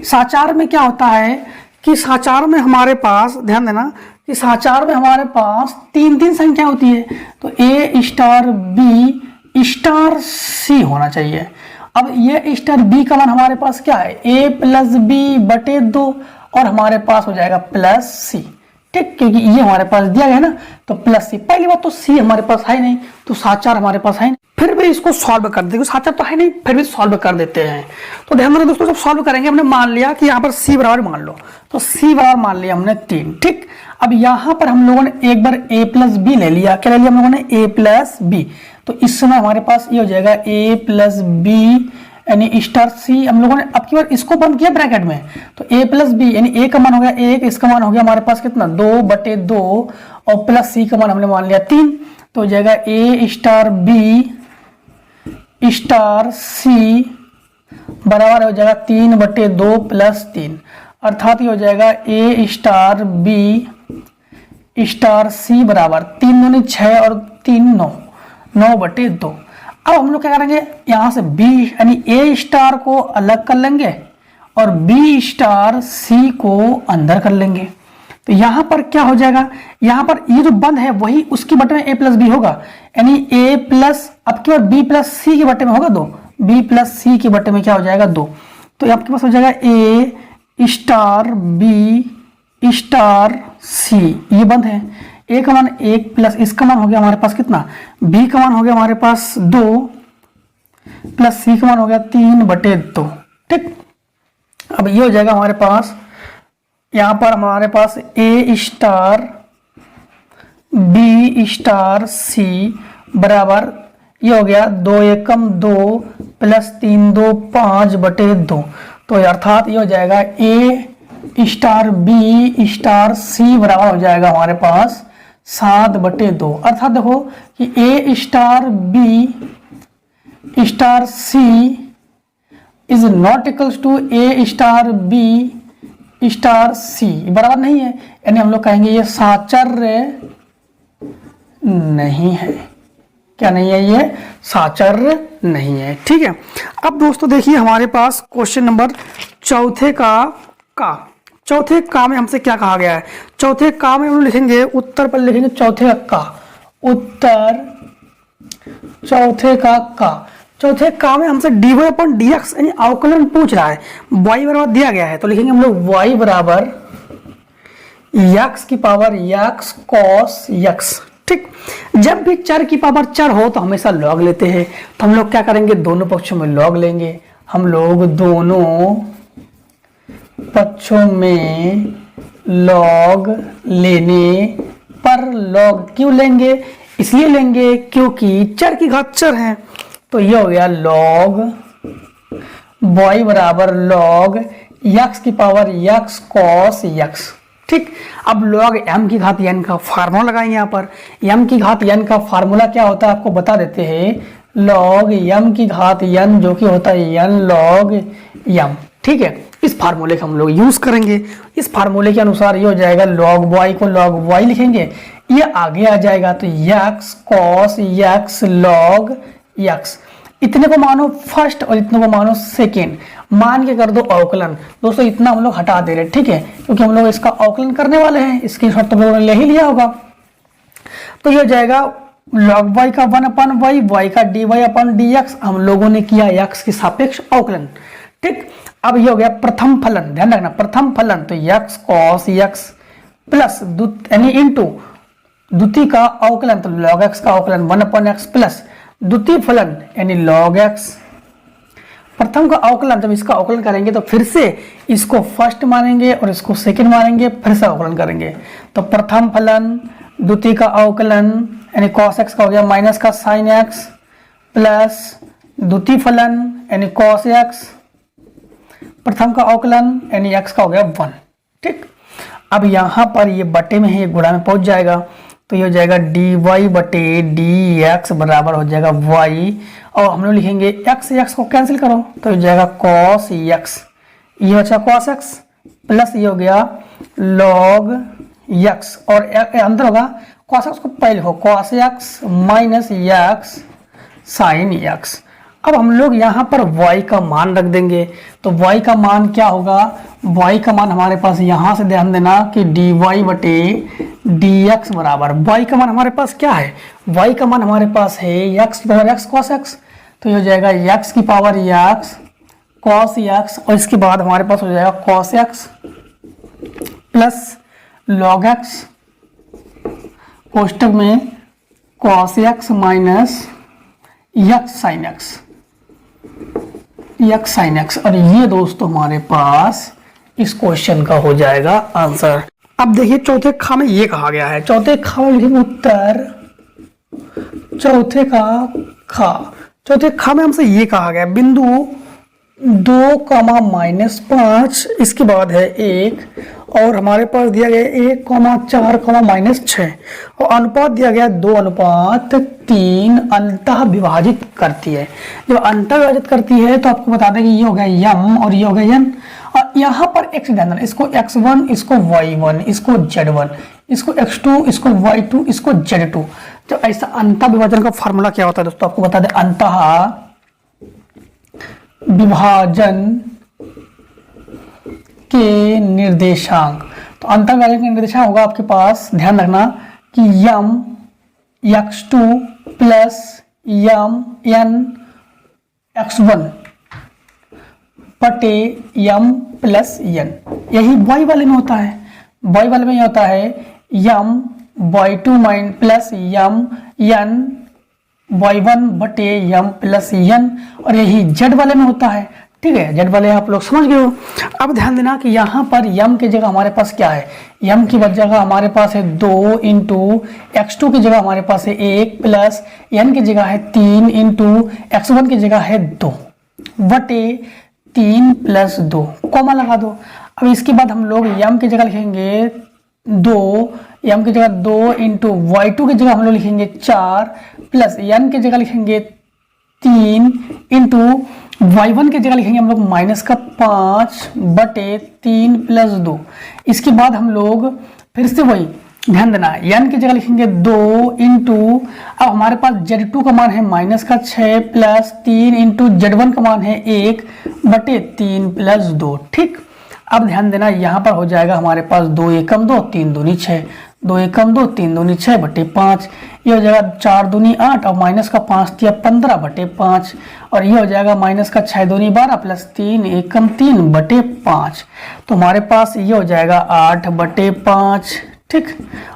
साचार में क्या होता है कि साचार में हमारे पास, ध्यान देना कि साचार में हमारे पास तीन संख्या होती है, तो ए स्टार बी स्टार सी होना चाहिए। अब ये स्टार बी का मान हमारे पास क्या है, ए प्लस बी बटे 2 और हमारे पास हो जाएगा प्लस सी, ठीक, क्योंकि ये हमारे पास दिया गया है ना, तो प्लस सी। पहली बात तो सी हमारे पास है नहीं, तो साचार हमारे पास है नहीं, फिर भी इसको सॉल्व कर देते, साचार तो है नहीं फिर भी सॉल्व कर देते हैं। तो ध्यान रखना दोस्तों, जब सॉल्व करेंगे हमने मान लिया कि यहाँ पर सी बराबर मान लो, तो सी बराबर मान लिया हमने 3, ठीक। अब यहाँ पर हम लोगों ने एक बार a प्लस बी ले लिया, क्या ले लिया हम लोगों ने, a प्लस बी, तो इस समय हमारे पास ये हो जाएगा a प्लस बी यानी स्टार सी। हम लोगों ने अब की बार इसको बंद किया ब्रैकेट में, तो a प्लस बी यानी a का मान हो गया 1, इसका मान हो गया हमारे पास कितना 2 बटे 2 और प्लस सी का मान हमने मान लिया 3, तो हो जाएगा a star B star c बराबर हो जाएगा 3 बटे 2 प्लस 3, अर्थात ये हो जाएगा a star B star c बराबर 3 दूनी 6 और 3 9 बटे 2। अब हम लोग क्या करेंगे, यहाँ से b यानी a स्टार को अलग कर लेंगे और b स्टार c को अंदर कर लेंगे। तो यहाँ पर क्या हो जाएगा, यहाँ पर ये जो बंद है वही उसकी बटे में a प्लस बी होगा, यानी a प्लस अब की बार b प्लस सी के बटे में होगा 2, b प्लस सी के बटे में क्या हो जाएगा 2, तो आपके पास हो जाएगा a star b star c, ये बंद है। a का मान 1 प्लस इसका मान हो गया हमारे पास कितना, b का मान हो गया हमारे पास 2 प्लस c का मान हो गया 3 बटे 2, ठीक। अब ये हो जाएगा हमारे पास, यहाँ पर हमारे पास a star b star c बराबर ये हो गया 2 एकम 2 प्लस 3 2 5 बटे 2, तो अर्थात ये हो जाएगा a star b star c बराबर हो जाएगा हमारे पास 7 बटे 2। अर्थात देखो कि a star b star c is not equals to a star b star c बराबर नहीं है, यानी हम लोग कहेंगे ये साचार्य नहीं है। क्या नहीं है, ये साचार्य नहीं है, ठीक है। अब दोस्तों देखिए हमारे पास क्वेश्चन नंबर चौथे का में हमसे क्या कहा गया है। चौथे का में हम लोग लिखेंगे, उत्तर पर लिखेंगे चौथे का उत्तर, चौथे का में हमसे dy अपॉन dx यानी अवकलन पूछ रहा है, y बराबर दिया गया है, तो लिखेंगे हम लोग y बराबर x की पावर x cos x, ठीक। जब भी चर की पावर चर हो तो हमेशा लॉग लेते हैं, तो हम लोग क्या करेंगे, दोनों पक्षों में लॉग लेंगे। हम लोग दोनों पक्षों में लॉग लेने पर लॉग क्यों लेंगे, इसलिए लेंगे क्योंकि चर की घात चर है, तो ये हो गया लॉग y बराबर लॉग x की पावर x cos x, ठीक। अब लॉग m की घात n का फार्मूला लगाएंगे। यहाँ पर m की घात n का फार्मूला क्या होता है आपको बता देते हैं, लॉग m की घात n जो कि होता है n लॉग m, ठीक है। इस फार्मूले का हम लोग यूज करेंगे। इस फार्मूले के अनुसार ये हो जाएगा लॉग y को लॉग y लिखेंगे, ये आगे आ जाएगा तो x cos x log x, इतने को मानो फर्स्ट और इतने को मानो सेकेंड, मान के कर दो अवकलन। दोस्तों इतना हम लोग हटा दे रहे, ठीक है, क्योंकि हम लोग इसका अवकलन करने वाले हैं, इसकी शर्त तो लोगों ने ले ही लिया होगा। तो ये हो जाएगा log y का 1 अपन y का dy अपन dx, हम लोगों ने किया x के सापेक्ष अवकलन, ठीक। अब ये हो गया प्रथम फलन, ध्यान रखना प्रथम फलन, तो x cos x प्लस यानी इंटू द्वितीय का अवकलन, तो log x का अवकलन 1 अपन x प्लस द्वितीय फलन यानी log x। प्रथम का अवकलन, जब इसका अवकलन करेंगे तो फिर से इसको फर्स्ट मानेंगे और इसको सेकंड मानेंगे, फिर से अवकलन करेंगे, तो प्रथम फलन द्वितीय का अवकलन यानी cos x का हो गया माइनस का sin x प्लस द्वितीय फलन यानी cos x, प्रथम का अवकलन यानी x का हो गया 1, ठीक। अब यहाँ पर ये बटे में है, ये गुणा में पहुंच जाएगा, तो ये हो जाएगा dy बटे dx बराबर हो जाएगा y, और हम लोग लिखेंगे x को कैंसिल करो तो हो जाएगा cos x, ये बचा cos x प्लस ये हो गया log यक्स और अंदर होगा कॉस एक्स को पहले हो cos x minus x sign x. अब हम लोग यहाँ पर y का मान रख देंगे, तो y का मान क्या होगा, y का मान हमारे पास यहाँ से ध्यान देना कि dy बटे dx बराबर, y का मान हमारे पास क्या है, y का मान हमारे पास है x बराबर x cos x, तो ये हो जाएगा x की पावर x cos x और इसके बाद हमारे पास हो जाएगा cos x plus log x कोष्टक में cos x minus x sin x, x sin x। और ये दोस्तों हमारे पास इस क्वेश्चन का हो जाएगा आंसर। अब देखिए चौथे खा में ये कहा गया है, चौथे खा में लिखेंगे उत्तर, चौथे खा में हमसे ये कहा गया बिंदु 2,-5 इसके बाद है 1 और हमारे पास दिया गया 1,4,-6 और अनुपात दिया गया 2:3 अंतः विभाजित करती है। जब अंतः विभाजित करती है तो आपको बता दें कि ये हो गया यम और ये हो गया यन और यहाँ पर x ध्यान देना, इसको x1 इसको y1 इसको z1 इसको x2 इसको y2 इसको z2। जब ऐसा अंतः विभाजन का फॉर्मूला क्या होता है दोस्तों आपको बता दें, अंतः विभाजन के निर्देशांक, तो अंतः विभाजन के निर्देशांक होगा आपके पास ध्यान रखना कि यम x2 प्लस यम n x1 बटे यम प्लस n, यही y वाले में होता है, y वाले में होता है यम y2 माइन प्लस यम n y1 बटे यम प्लस n और यही z वाले में होता है। ठीक है, z वाले आप लोग समझ गए हो। अब ध्यान देना कि यहाँ पर यम की जगह हमारे पास क्या है, यम की जगह हमारे पास है 2 इंटू x2 की जगह हमारे पास है 1 प्लस n की जगह है 3 इंटू x1 की जगह है 2 बटे 3 प्लस 2 कॉमा लगा दो। अब इसके बाद हम लोग यम की जगह लिखेंगे 2, यम की जगह 2 इंटू y2 की जगह हम लोग लिखेंगे 4 प्लस n की जगह लिखेंगे 3 इंटू y1 की जगह लिखेंगे हम लोग माइनस का 5 बटे 3 प्लस 2। इसके बाद हम लोग फिर से वही ध्यान देना n की जगह लिखेंगे 2 इंटू, अब हमारे पास z2 का मान है माइनस का 6 प्लस 3 इंटू z1 का मान है 1 बटे 3 प्लस 2। ठीक, अब ध्यान देना यहाँ पर हो जाएगा हमारे पास 2 एकम 2 3 दूनी 6, 2 एकम 2 3 दूनी 6 बटे 5, ये हो जाएगा 4 दूनी 8 और माइनस का 5 दिया 15 बटे 5 और ये हो जाएगा माइनस का 6 दूनी 12 प्लस 3 एकम 3 बटे 5, तो हमारे पास ये हो जाएगा 8 बटे 5। ठीक,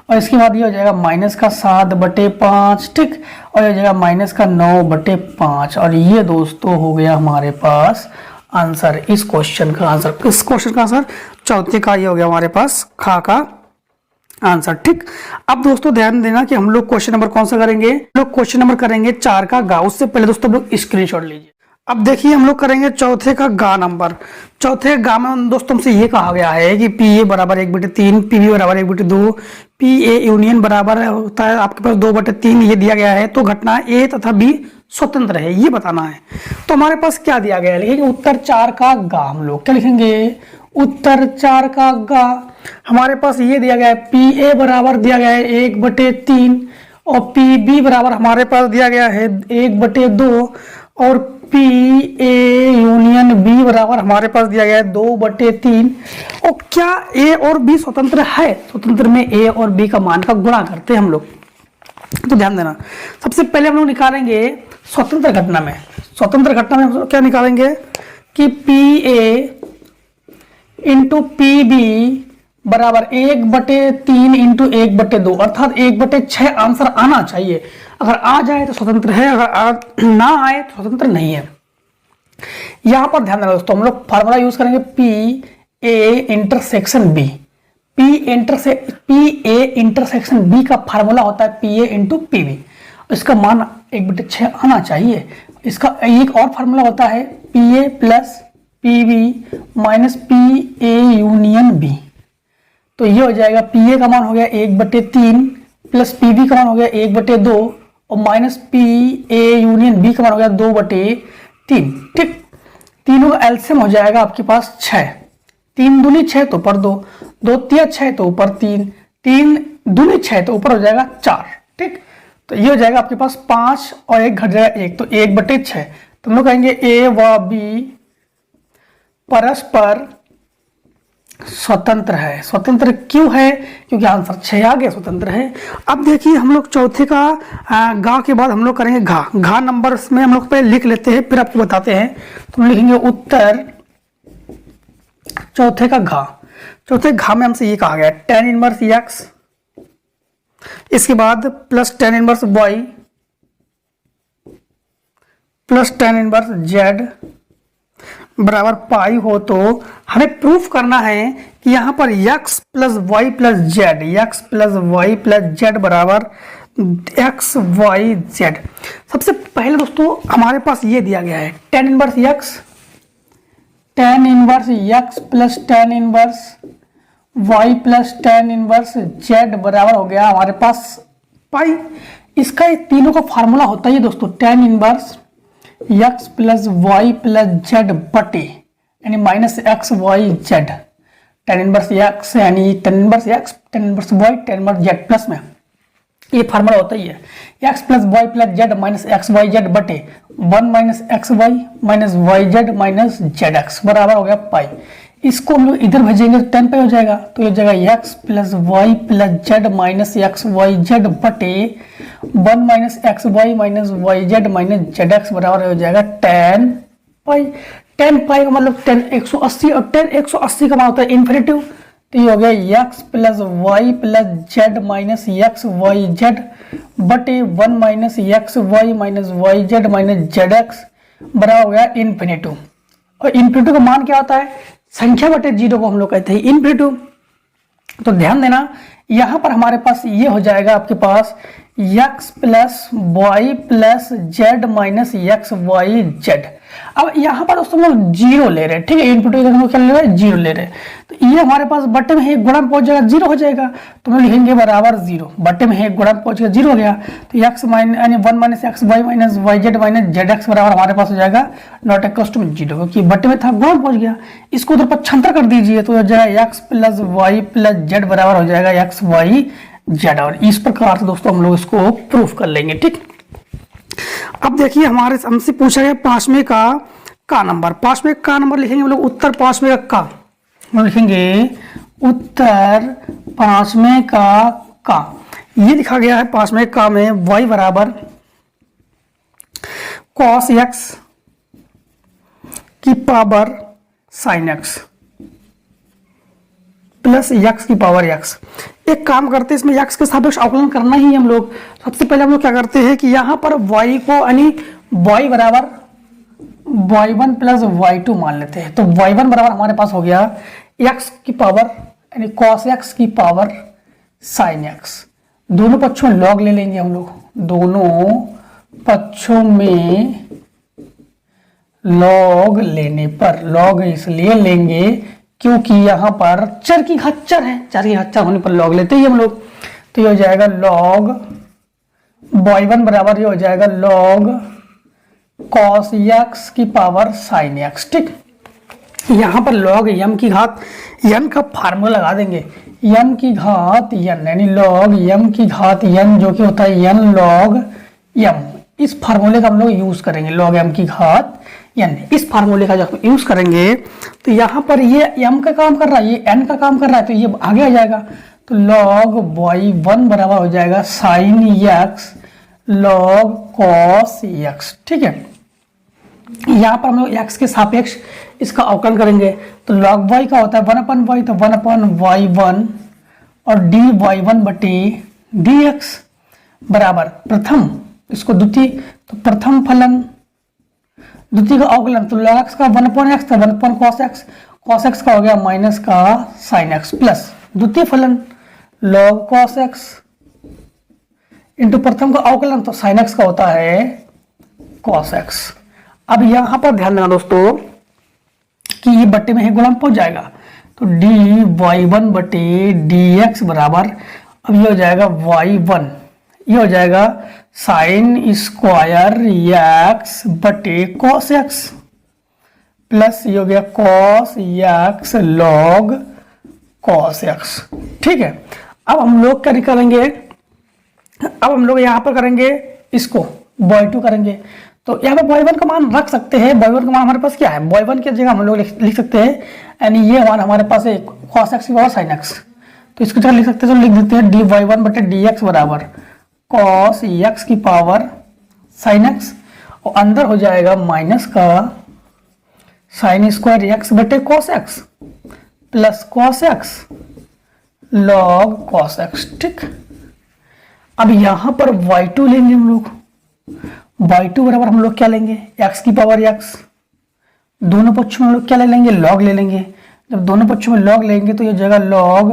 और इसके बाद ये हो जाएगा माइनस का 7 बटे 5। ठीक, और ये हो जाएगा माइनस का 9 बटे 5 और ये दोस्तों हो गया हमारे पास आंसर, इस क्वेश्चन का आंसर, इस क्वेश्चन का आंसर चौथे का ये हो गया हमारे पास खा का आंसर। ठीक, अब दोस्तों ध्यान देना कि हम लोग क्वेश्चन नंबर कौन सा करेंगे, हम लोग क्वेश्चन नंबर करेंगे 4 का गा। उससे पहले दोस्तों हम लोग स्क्रीनशॉट लीजिए। अब देखिए हम लोग करेंगे चौथे का गा नंबर। चौथे गा में दोस्तों हमसे ये कहा गया है कि पी ए बराबर 1/3, पी बी बराबर 1/2, पी ए यूनियन बराबर होता है आपके पास 2/3 ये दिया गया है, तो घटना ए तथा बी स्वतंत्र है ये बताना है। तो हमारे पास क्या दिया गया है, लिखेंगे उत्तर 4 का गा। हम लोग क्या लिखेंगे, उत्तर 4 का गा। हमारे पास ये दिया गया है पी ए बराबर दिया गया है 1/3 और पी बी बराबर हमारे पास दिया गया है 1/2 और पी ए यूनियन बी बराबर हमारे पास दिया गया है 2/3। और क्या ए और बी स्वतंत्र है, स्वतंत्र में ए और बी का मान का गुणा करते हैं हम लोग। तो ध्यान देना सबसे पहले हम लोग निकालेंगे स्वतंत्र घटना में, स्वतंत्र घटना में हम लोग क्या निकालेंगे कि P A into P B बराबर 1/3 इंटू 1/2 अर्थात 1/6 आंसर आना चाहिए। अगर आ जाए तो स्वतंत्र है, अगर ना आए तो स्वतंत्र नहीं है। यहां पर ध्यान देना दोस्तों, हम लोग फार्मूला यूज करेंगे P A intersection B. P A intersection B का फार्मूला होता है P A into P B, इसका मान 1/6 आना चाहिए। इसका एक और फार्मूला होता है P A plus P B minus P A union B. तो ये हो जाएगा पी ए का मान हो गया 1/3 प्लस पी बी का मान हो गया 1/2 और minus P A union B का मान हो गया 2/3। ठीक, तीनों का एलसीएम हो जाएगा आपके पास 6, 3 दूनी 6 तो ऊपर 2, 2 तिया 6 तो ऊपर 3, 3 दूनी 6 तो ऊपर हो जाएगा 4। ठीक, तो ये हो जाएगा आपके पास 5 और 1 घट जाएगा 1, तो 1/6। तो हम लोग कहेंगे ए व बी परस्पर स्वतंत्र है। स्वतंत्र क्यों है? क्योंकि आंसर 6 आ गया, स्वतंत्र है। अब देखिए हम लोग चौथे का गा के बाद हम लोग करेंगे घा। घा नंबर्स में हम लोग पहले लिख लेते हैं, फिर आपको बताते हैं। तो हम लिखेंगे उत्तर चौथे का घा। चौथे घा में हमसे ये कहा गया tan इनवर्स x, इसके बाद plus tan inverse y plus tan inverse z बराबर पाई हो। तो हमें प्रूफ करना है कि यहाँ पर x plus y plus z, x plus y plus z बराबर एक्स वाई जेड। सबसे पहले दोस्तों हमारे पास ये दिया गया है tan inverse x, tan inverse x plus tan inverse y plus tan inverse z बराबर हो गया हमारे पास पाई। इसका ये तीनों का फार्मूला होता है दोस्तों tan inverse x plus y plus z बटे यानी minus x y z. tan inverse x यानी tan inverse x, tan inverse y, tan inverse z plus में ये फार्मूला होता ही है x plus y plus z minus x y z बटे 1 minus x y minus y z minus z x बराबर हो गया पाई। इसको हम लोग इधर भेजेंगे तो 10 पाई हो जाएगा। तो ये हो जाएगा x plus y plus z minus x y z बटे 1 minus x y minus y z minus z x बराबर हो जाएगा 10 पाई। 10 पाई का मतलब 10 180 और 10 180 का मान होता है इन्फिनिटिव। तो ये हो गया x plus y plus z minus x y z बटे 1 minus x y minus y z minus z x बराबर हो गया इन्फिनिटिव। और इन्फिनिटिव का मान क्या होता है? संख्या बटे 0 को हम लोग कहते हैं इन्फिनिटिव। तो ध्यान देना यहाँ पर हमारे पास ये हो जाएगा आपके पास x plus y plus z minus x y z. अब यहाँ पर दोस्तों हम लोग 0 ले रहे हैं, ठीक है, इनपुट क्या ले रहे हैं 0 ले रहे हैं। तो ये हमारे पास बटे में एक गुणा पहुंच जाएगा 0 हो जाएगा। तो हम लिखेंगे बराबर 0, बटे में एक गुणा पहुंच गया 0 हो गया। तो x माइनस यानी 1 minus x y minus y z minus z x बराबर हमारे पास हो जाएगा नॉट इक्वल टू 0, क्योंकि बटे में था गुणा पहुंच गया। इसको उधर पक्षांतर कर दीजिए तो हो जाएगा x plus y plus z बराबर हो जाएगा एक्स वाई जेड। और इस प्रकार से दोस्तों हम लोग इसको प्रूफ कर लेंगे। ठीक, अब देखिए हमारे हमसे पूछा गया पांचवें का नंबर। पांचवें का नंबर लिखेंगे हम लोग उत्तर पांचवें का हम लिखेंगे उत्तर पांचवें का। ये लिखा गया है पांचवें का में y बराबर cos x की power sin x plus x की पावर x। एक काम करते हैं इसमें x के सापेक्ष अवकलन करना ही हम लोग। सबसे पहले हम लोग क्या करते हैं कि यहाँ पर y को यानी y बराबर y1 प्लस y2 मान लेते हैं। तो y1 बराबर हमारे पास हो गया x की पावर यानी cos x की पावर sin x। दोनों पक्षों में log ले लेंगे हम लोग, दोनों पक्षों में log लेने पर, log इसलिए लेंगे क्योंकि यहाँ पर चर की घात चर है, चर की घात चर होने पर log लेते ही हम लोग। तो ये हो जाएगा log y1 बराबर ये हो जाएगा log cos x की पावर sin x। ठीक, यहाँ पर log m की घात n का फार्मूला लगा देंगे, m की घात n यानी log m की घात n जो कि होता है n log m। इस फार्मूले का हम लोग यूज करेंगे, log m की घात n। इस फार्मूले का जब यूज करेंगे तो यहाँ पर ये m का काम कर रहा है, ये n का काम कर रहा है, तो ये आगे आ जाएगा। तो log y1 बराबर हो जाएगा sin x log cos x। ठीक है, यहाँ पर हम लोग x के सापेक्ष इसका अवकलन करेंगे। तो log y का होता है 1/y, तो 1/y1 और dy1 बटे dx बराबर प्रथम इसको द्वितीय, तो प्रथम फलन द्वितीय का अवकलन तो log x का 1/x था 1/cos x, cos x का हो गया माइनस का sin x प्लस द्वितीय फलन log cos x इंटू प्रथम का अवकलन तो sin x का होता है cos x। अब यहाँ पर ध्यान देना दोस्तों कि ये बट्टे में गुणा पहुंच जाएगा। तो dy1 बटे dx बराबर अब ये हो जाएगा y1, ये हो जाएगा साइन स्क्वायर x बटे cos x प्लस ये हो गया cos x log cos x। ठीक है, अब हम लोग क्या निकालेंगे, अब हम लोग यहाँ पर करेंगे इसको y2 करेंगे, तो यहाँ पर y1 का मान रख सकते हैं। y1 का मान हमारे पास क्या है, y1 की जगह हम लोग लिख सकते हैं, यानी ये मान हमारे पास है cos x की पावर sin x, तो इसको जगह लिख सकते हैं, तो लिख देते हैं dy1 बटे dx बराबर cos x की पावर sin x, और अंदर हो जाएगा माइनस का साइन स्क्वायर x बटे cos x plus cos x log cos x। ठीक, अब यहां पर y2 लेंगे हम लोग, y2 बराबर हम लोग क्या लेंगे, x की पावर x, दोनों पक्षों में हम लोग क्या ले लेंगे, log ले लेंगे। जब दोनों पक्षों में log लेंगे तो ये जगह log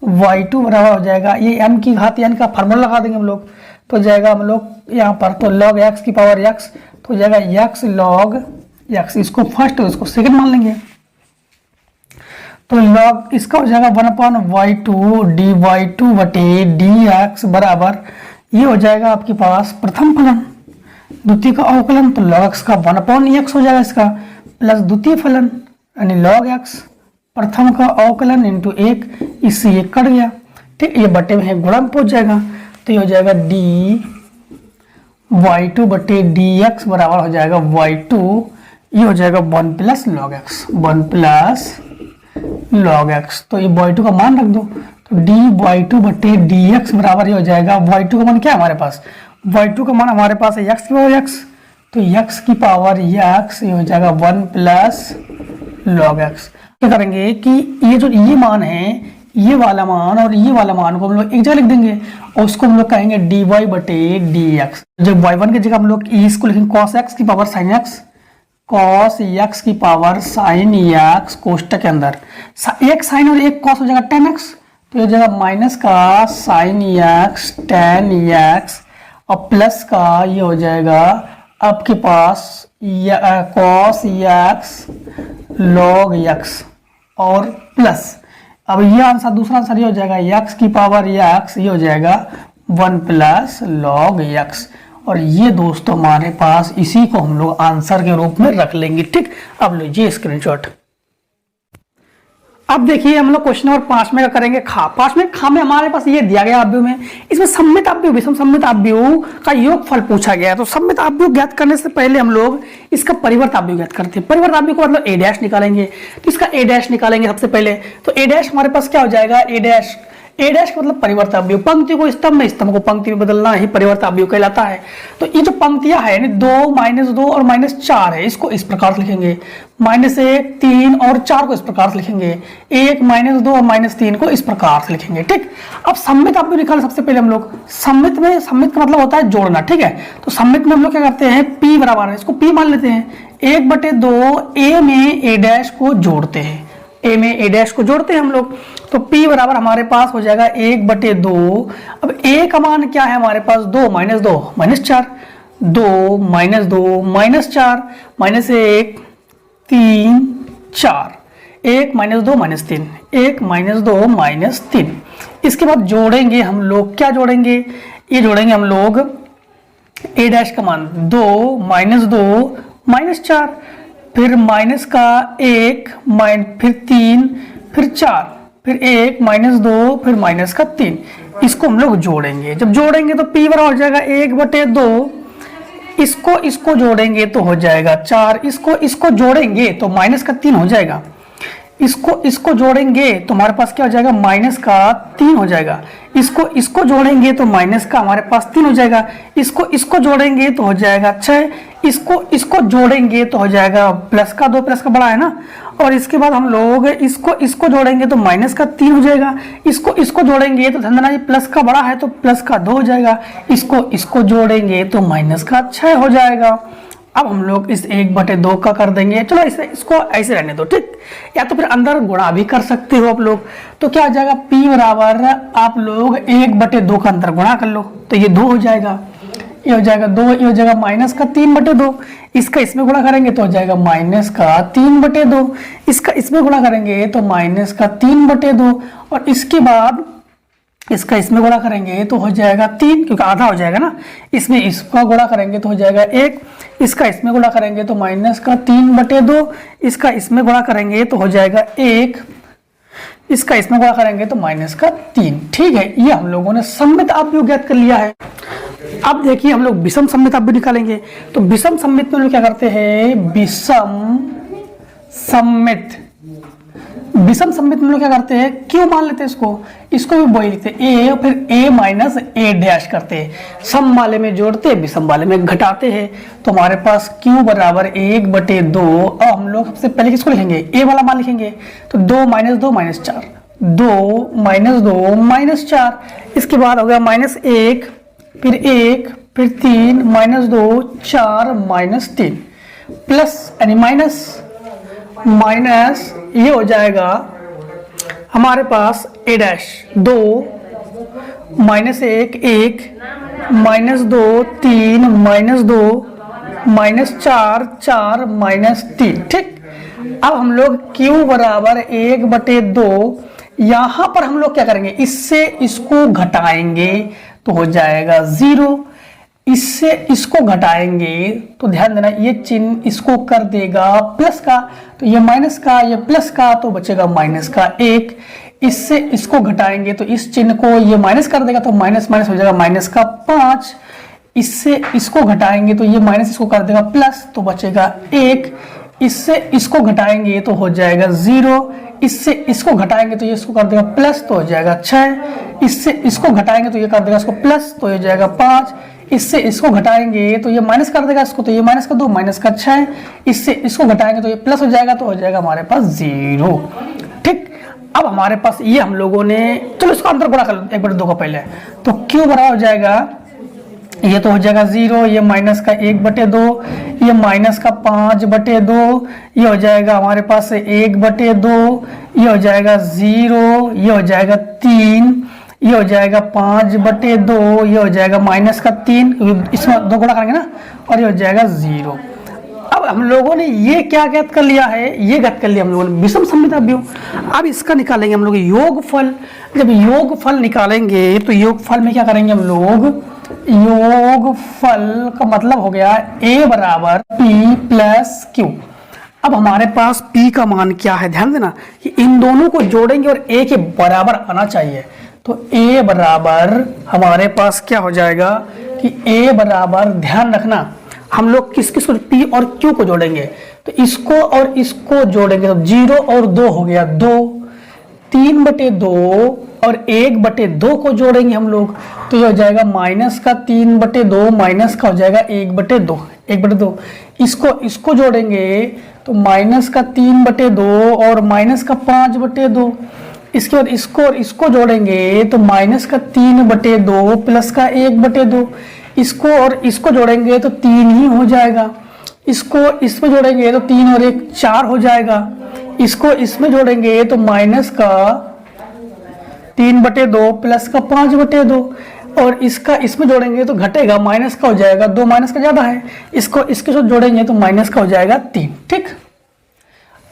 y2 बराबर हो जाएगा, ये m की घात यानी का फार्मूला लगा देंगे हम लोग, तो जाएगा हम लोग यहाँ पर तो log x की पावर x, तो जाएगा x log x, इसको फर्स्ट और इसको सेकंड मान लेंगे, तो log इसका हो जाएगा 1/y2 dy2 बटे dx बराबर, ये हो जाएगा आपके पास प्रथम फलन, द्वितीय का अवकलन तो log x का 1/x हो जाएगा इसका, प्लस द्वितीय फलन यानी log x प्रथम का अवकलन इंटू 1, इससे ये कट गया। ठीक, ये बटे में है गुणा में पहुंच जाएगा, तो ये हो जाएगा dy2 बटे dx बराबर हो जाएगा y2, ये हो जाएगा 1 plus log x, 1 plus log x, तो ये y2 का मान रख दो, तो dy2 बटे dx बराबर ये हो जाएगा, y2 का मान क्या है हमारे पास, y2 का मान हमारे पास है x की पावर x, तो x की पावर x, ये हो जाएगा 1 प्लस log x। क्या करेंगे कि ये जो ये मान है, ये वाला मान और ये वाला मान को हम लोग एक जगह लिख देंगे, और उसको हम लोग कहेंगे dy बटे dx। जब y1 की जगह हम लोग इसको लिखेंगे cos x की power sin x, cos x की पावर sin x कोष्टक के अंदर एक साइन और एक cos हो जाएगा tan x, तो ये जाएगा माइनस का sin x tan x और प्लस का ये हो जाएगा आपके पास cos x log x और प्लस, अब ये आंसर दूसरा आंसर ये हो जाएगा x की पावर x, ये हो जाएगा 1 प्लस log x, और ये दोस्तों हमारे पास इसी को हम लोग आंसर के रूप में रख लेंगे। ठीक, अब लीजिए स्क्रीनशॉट। अब देखिए हम लोग क्वेश्चन नंबर 5 में क्या करेंगे, खा 5 में खा में हमारे पास ये दिया गया अवयव में, इसमें सममित अवयव विषम सममित अवयव का योगफल पूछा गया है। तो सममित अवयव ज्ञात करने से पहले हम लोग इसका परिवर्त अवयव ज्ञात करते हैं। परिवर्त अवयव को मतलब a डैश निकालेंगे, तो इसका a डैश निकालेंगे सबसे पहले, तो a डैश हमारे पास क्या हो जाएगा, a डैश का मतलब परिवर्त अवयव, पंक्ति को स्तंभ में स्तंभ को पंक्ति में बदलना ही परिवर्त अवयव कहलाता है। तो ये जो पंक्तियां है यानी 2 -2 और -4 है, इसको इस प्रकार से लिखेंगे, -1 3 और 4 को इस प्रकार से लिखेंगे, 1 -2 और -3 को इस प्रकार से लिखेंगे। ठीक, अब सममित अवयव निकाले सबसे पहले हम लोग, सममित का मतलब होता है जोड़ना। ठीक है, तो सममित में हम लोग क्या करते हैं, p बराबर है, इसको p मान लेते हैं, 1/2 a में a डैश को जोड़ते हैं, a में a डैश को जोड़ते हैं हम लोग, तो p बराबर हमारे पास हो जाएगा 1/2। अब a का मान क्या है हमारे पास, 2 -2 -4, 2 -2 -4 -1 3 4, 1 -2 -3, 1 -2 -3। इसके बाद जोड़ेंगे हम लोग, क्या जोड़ेंगे, ये जोड़ेंगे हम लोग a डैश का मान 2 -2 -4, फिर माइनस का 1 फिर 3 फिर 4 फिर 1 -2 फिर माइनस का 3, इसको हम लोग जोड़ेंगे। जब जोड़ेंगे तो p बराबर हो जाएगा 1/2, इसको जोड़ेंगे तो हो जाएगा 4, इसको जोड़ेंगे तो माइनस का 3 हो जाएगा, इसको जोड़ेंगे तो हमारे पास क्या हो जाएगा, माइनस का 3 हो जाएगा, इसको जोड़ेंगे तो माइनस का हमारे पास 3 हो जाएगा, इसको जोड़ेंगे तो हो जाएगा 6, इसको जोड़ेंगे तो हो जाएगा प्लस का 2, प्लस का बड़ा है ना, और इसके बाद हम लोग इसको जोड़ेंगे तो माइनस का 3 हो जाएगा, इसको जोड़ेंगे तो ध्यान देना ये प्लस का बड़ा है तो प्लस का 2 हो जाएगा, इसको जोड़ेंगे तो माइनस का 6 हो जाएगा। अब हम लोग इस 1/2 का कर देंगे, चलो इसको ऐसे रहने दो। ठीक, या तो फिर अंदर गुणा भी कर सकते हो आप लोग, तो क्या हो जाएगा, p बराबर आप लोग 1/2 का अंदर गुणा कर लो, तो ये 2 हो जाएगा, ये हो जाएगा 2, ये हो जाएगा माइनस का 3/2, इसका इसमें गुणा करेंगे तो हो जाएगा माइनस का 3/2, इसका इसमें गुणा करेंगे तो माइनस का 3/2, और इसके बाद इसका इसमें गुणा करेंगे तो हो जाएगा 3, क्योंकि आधा हो जाएगा ना, इसमें इसका गुणा करेंगे तो हो जाएगा 1, इसका इसमें गुणा करेंगे तो माइनस का 3/2, इसका इसमें गुणा करेंगे तो हो जाएगा 1, इसका इसमें गुणा करेंगे तो माइनस का 3। ठीक है, ये हम लोगों ने सममित अवयव ज्ञात कर लिया है। अब देखिए हम लोग विषम सममित अवयव निकालेंगे। तो विषम सममित में लोग क्या करते हैं, विषम सममित में लोग क्या करते हैं, क्यों मान लेते हैं इसको भी वही लिखते हैं ए, फिर ए माइनस ए डैश करते हैं, सम वाले में जोड़ते हैं, विषम वाले में घटाते हैं। तो हमारे पास q बराबर 1/2। अब हम लोग सबसे पहले किसको लिखेंगे, ए वाला मान लिखेंगे। तो 2 - 2 - 4, 2 - 2 - 4। इसके बाद हो गया -1, फिर 1, फिर 3 - 2 4 -3 प्लस यानी माइनस ये हो जाएगा हमारे पास a डैश 2 -1 1 -2 3 -2 -4 4 -3। ठीक, अब हम लोग q बराबर 1/2, यहां पर हम लोग क्या करेंगे, इससे इसको घटाएंगे तो हो जाएगा 0, इससे इसको घटाएंगे तो ध्यान देना ये चिन्ह इसको कर देगा प्लस का, तो ये माइनस का, ये प्लस का, तो बचेगा माइनस का 1। इससे इसको घटाएंगे तो इस चिन्ह को ये माइनस कर देगा, तो माइनस माइनस हो जाएगा माइनस का 5। इससे इसको घटाएंगे तो ये माइनस इसको कर देगा प्लस, तो बचेगा 1। इससे इसको घटाएंगे तो हो जाएगा 0, इससे इसको घटाएंगे तो ये इसको कर देगा प्लस, तो हो जाएगा 6। इससे इसको घटाएंगे तो ये कर देगा इसको प्लस, तो हो जाएगा 5। इससे इसको घटाएंगे तो ये माइनस कर देगा इसको, तो ये माइनस का 2 माइनस का 6। इससे इसको घटाएंगे तो ये प्लस हो जाएगा, तो हो जाएगा हमारे पास 0। ठीक, अब हमारे पास ये हम लोगों ने, चलो इसको अंदर गुणा कर लो 1/2 का पहले। तो क्यों बराबर हो जाएगा, ये तो हो जाएगा 0, ये माइनस का 1/2, ये माइनस का 5/2, ये हो जाएगा हमारे पास 1/2, ये हो जाएगा 0, ये हो जाएगा 3, ये हो जाएगा 5/2, ये हो जाएगा माइनस का 3, इसमें 2 गुणा करेंगे ना, और ये हो जाएगा 0। अब हम लोगों ने ये क्या ज्ञात कर लिया है, ये ज्ञात कर लिया हम लोगों ने विषम सममित अवयव। अब इसका निकालेंगे हम लोग योगफल। जब योगफल निकालेंगे तो योगफल में क्या करेंगे हम लोग, योगफल का मतलब हो गया a बराबर p प्लस q। अब हमारे पास p का मान क्या है, ध्यान देना कि इन दोनों को जोड़ेंगे और a के बराबर आना चाहिए। तो a बराबर हमारे पास क्या हो जाएगा कि a बराबर, ध्यान रखना हम लोग किस किस को p और q को जोड़ेंगे, तो इसको और इसको जोड़ेंगे तो 0 और 2 हो गया 2, 3/2 और 1/2 को जोड़ेंगे हम लोग तो ये हो जाएगा माइनस का 3/2 माइनस का हो जाएगा 1/2। इसको जोड़ेंगे तो माइनस का 3/2 और माइनस का 5/2। इसके बाद इसको और इसको जोड़ेंगे तो माइनस का 3/2 प्लस का 1/2। इसको और इसको जोड़ेंगे तो 3 ही हो जाएगा। इसको इसमें जोड़ेंगे तो 3 और 1 4 हो जाएगा। इसको इसमें जोड़ेंगे तो माइनस का 3/2 प्लस का 5/2 और इसका इसमें जोड़ेंगे तो घटेगा, माइनस का हो जाएगा 2, माइनस का ज्यादा है, इसको इसके साथ जोड़ेंगे तो माइनस का हो जाएगा 3। ठीक,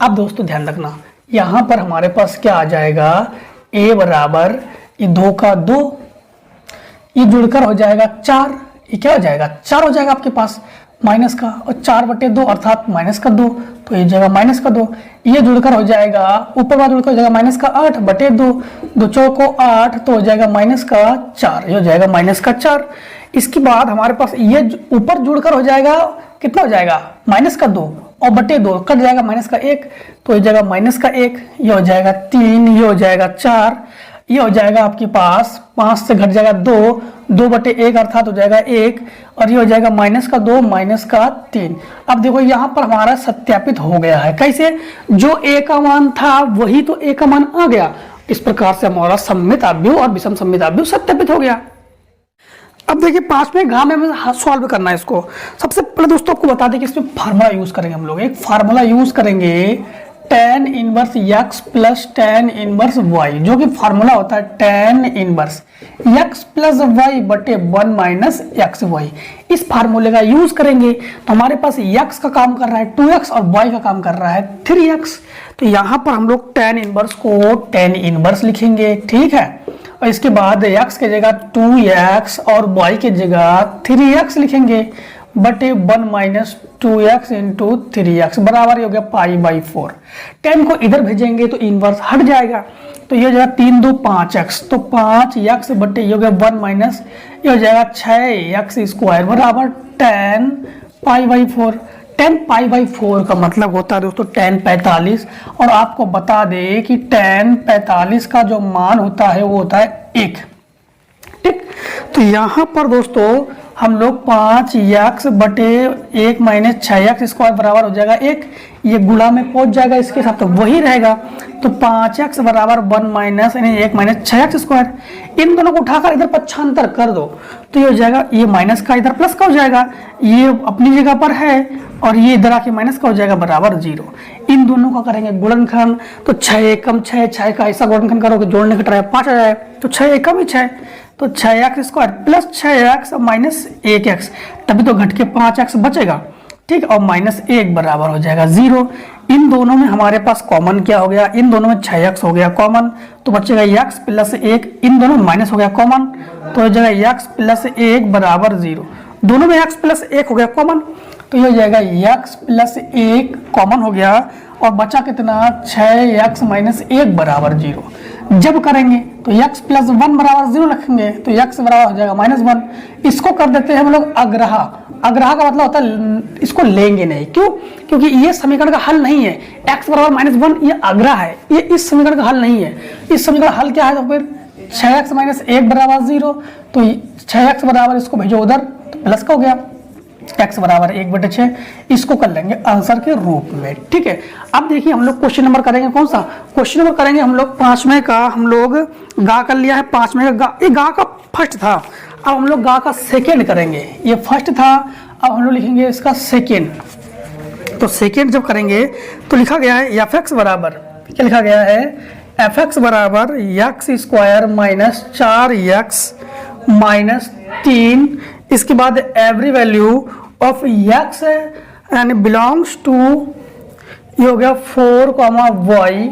अब दोस्तों ध्यान रखना यहां पर हमारे पास क्या आ जाएगा, a बराबर ये 2 का 2, ये जुड़कर हो जाएगा 4, ये क्या हो जाएगा 4 हो जाएगा आपके पास माइनस का, और 4/2 अर्थात माइनस का 2 तो ये जाएगा माइनस का 2। ये जुड़कर हो जाएगा ऊपर वाला जुड़कर हो जाएगा माइनस का 8/2, 2 चौको 8 तो हो जाएगा माइनस का 4, ये हो जाएगा माइनस का 4। इसके बाद हमारे पास ये ऊपर जुड़कर हो जाएगा कितना हो जाएगा माइनस का 2 और बटे 2 कट जाएगा माइनस का 1 तो ये जाएगा माइनस का 1, ये हो जाएगा 3, ये हो जाएगा 4, ये हो जाएगा आपके पास 5 से घट जाएगा 2, 2/1 अर्थात हो जाएगा 1 और ये हो जाएगा माइनस का 2 माइनस का 3। अब देखो यहाँ पर हमारा सत्यापित हो गया है, कैसे, जो a का मान था वही तो a का मान आ गया। इस प्रकार से हमारा सममित अवयव और विषम सममित अवयव सत्यापित हो गया। अब देखिए 5वें घाव में हमें सॉल्व करना है इसको। सबसे पहले दोस्तों आपको बता दें कि इसमें फार्मूला यूज करेंगे हम लोग, एक फार्मूला यूज करेंगे tan inverse x plus tan inverse y, जो कि फार्मूला होता है tan inverse x plus y बटे 1 माइनस एक्स वाई। इस फार्मूले का यूज करेंगे तो हमारे पास x का काम कर रहा है 2x और y का काम कर रहा है 3x। तो यहाँ पर हम लोग tan इनवर्स को tan इनवर्स लिखेंगे, ठीक है, और इसके बाद x की जगह 2x और y की जगह 3x लिखेंगे। बटे 1 माइनस 2x इंटू 3x बराबर ये हो गया π/4। 10 को इधर भेजेंगे तो इनवर्स हट जाएगा, तो ये हो जाएगा 3 2 5x, तो 5x बटे ये हो गया 1 माइनस ये हो जाएगा 6x स्क्वायर बराबर 10 π/4। 10 π/4 का मतलब होता है दोस्तों 10 45, और आपको बता दे कि 10 45 का जो मान होता है वो होता है 1। ठीक, तो यहाँ पर दोस्तों हम लोग 5x बटे 1 माइनस 6x स्क्वायर बराबर हो जाएगा 1, ये गुणा में पहुंच जाएगा इसके साथ, तो वही रहेगा। तो 5x बराबर 1 माइनस यानी 1 माइनस 6x स्क्वायर, इन दोनों को उठाकर इधर पक्षांतर कर दो तो ये हो जाएगा, ये माइनस का इधर प्लस का हो जाएगा, ये अपनी जगह पर है और ये इधर आके माइनस का हो जाएगा बराबर 0। इन दोनों का करेंगे गुणनखंड, तो 6 एकम 6, 6 का ऐसा गुणनखंड करोगे जोड़ने का ट्राई 5 आ जाए, तो 6 एकम ही 6, तो 6x square plus 6x minus 1x, तभी तो घट के 5x बचेगा। ठीक, और माइनस 1 बराबर हो जाएगा 0। इन दोनों में हमारे पास कॉमन क्या हो गया, इन दोनों में 6x हो गया कॉमन, तो बचेगा x प्लस 1, इन दोनों में माइनस हो गया कॉमन, तो हो जाएगा x प्लस 1 बराबर 0। दोनों में x प्लस 1 हो गया कॉमन, तो ये हो जाएगा x प्लस 1 कॉमन हो गया, और बचा कितना 6x माइनस 1 बराबर 0। जब करेंगे तो x प्लस 1 बराबर 0 रखेंगे, तो x बराबर हो जाएगा माइनस 1। इसको कर देते हैं हम लोग अग्रहा। अग्रहा का मतलब होता है इसको लेंगे नहीं, क्यों? क्योंकि ये समीकरण का हल नहीं है। x बराबर माइनस 1 ये अग्रहा है, ये इस समीकरण का हल नहीं है। इस समीकरण का हल क्या है, तो फिर 6x माइनस 1 बराबर 0, तो 6x बराबर इसको भेजो उधर तो प्लस का हो गया, x बराबर 1/6, इसको कर लेंगे आंसर के रूप में। ठीक है, अब देखिए हम लोग क्वेश्चन नंबर करेंगे कौन सा क्वेश्चन नंबर करेंगे हम लोग 5वें का। हम लोग गा कर लिया है 5वें का गा, ये गा का फर्स्ट था, अब हम लोग गा का सेकेंड करेंगे। ये फर्स्ट था, अब हम लोग लिखेंगे इसका सेकेंड। तो सेकेंड जब करेंगे तो लिखा गया है fx बराबर, क्या लिखा गया है, fx बराबर x square minus 4x minus 3, इसके बाद एवरी वैल्यू ऑफ x यानी बिलोंग्स टू ये हो गया 4, y।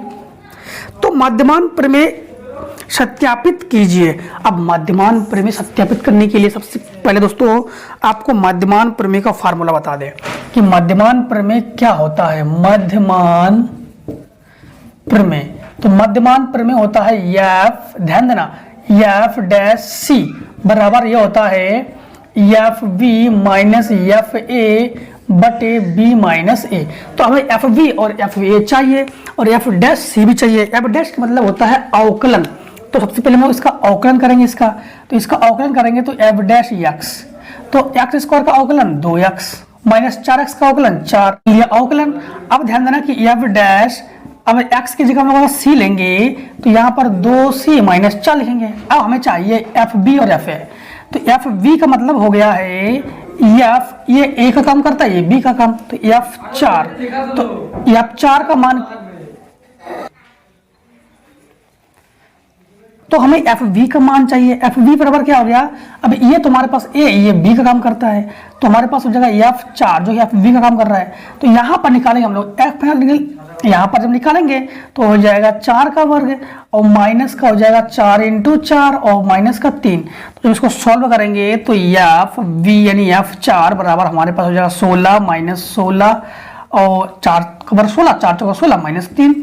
तो मध्यमान प्रमेय सत्यापित कीजिए। अब मध्यमान प्रमेय सत्यापित करने के लिए सबसे पहले दोस्तों आपको मध्यमान प्रमेय का फार्मूला बता दें कि मध्यमान प्रमेय क्या होता है। मध्यमान प्रमेय, तो मध्यमान प्रमेय होता है f, ध्यान देना, f डैश c बराबर ये होता है f b minus f a बटे बी माइनस ए। तो हमें एफ बी और एफ ए चाहिए और एफ डैश सी भी चाहिए। एफ डैश का मतलब होता है अवकलन, तो सबसे पहले हम इसका अवकलन करेंगे। इसका तो इसका अवकलन करेंगे तो एफ डैश एक्स, तो एक्स स्क्वायर का अवकलन 2x माइनस 4x का अवकलन 4, ये अवकलन। अब ध्यान देना कि एफ डैश, अब x की जगह हम लोग c लेंगे तो यहाँ पर 2c माइनस 4 लिखेंगे। अब हमें चाहिए एफ बी और एफ ए, तो एफ बी का मतलब हो गया है एफ, ये ए का काम करता है, ये बी का काम, तो एफ 4, तो एफ 4 का मान, तो हमें एफ बी का मान चाहिए। एफ बी बराबर क्या हो गया, अब ये तुम्हारे पास ए, ये बी का काम करता है, तो हमारे पास हो जाएगा एफ 4 जो एफ बी का काम कर रहा है। तो यहाँ पर निकालेंगे हम लोग एफ, यहाँ पर जब निकालेंगे तो हो जाएगा 4 का वर्ग और माइनस का हो जाएगा 4 इंटू 4 और माइनस का 3। तो जब इसको सॉल्व करेंगे तो एफ बी यानी एफ 4 बराबर हमारे पास हो जाएगा 16 माइनस 16 और 4 का वर्ग 16, 4 चौका 16 माइनस 3,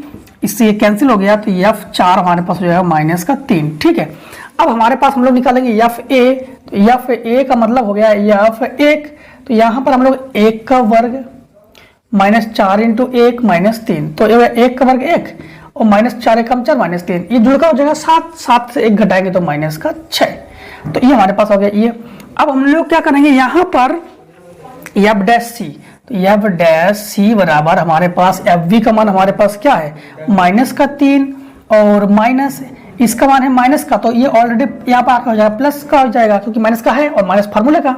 इससे ये कैंसिल हो गया, तो एफ 4 हमारे पास हो जाएगा माइनस का 3। ठीक है, अब हमारे पास हम लोग निकालेंगे एफ ए, तो एफ ए का मतलब हो गया एफ 1, तो यहाँ पर हम लोग 1 का वर्ग माइनस 4 इंटू 1 माइनस 3, तो 1 का वर्ग 1 और माइनस 4 एकम 4 माइनस 3, ये जुड़कर हो जाएगा 7, 7 से 1 घटाएंगे तो माइनस का 6, तो ये हमारे पास हो गया ये। अब हम लोग क्या करेंगे यहाँ पर एफ डैश सी, तो एफ डैश सी बराबर हमारे पास एफ बी का मान हमारे पास क्या है माइनस का 3 और माइनस इसका मान है माइनस का, तो ये ऑलरेडी यहाँ पर आकर हो जाएगा प्लस का हो जाएगा क्योंकि माइनस का है और माइनस फार्मूले का,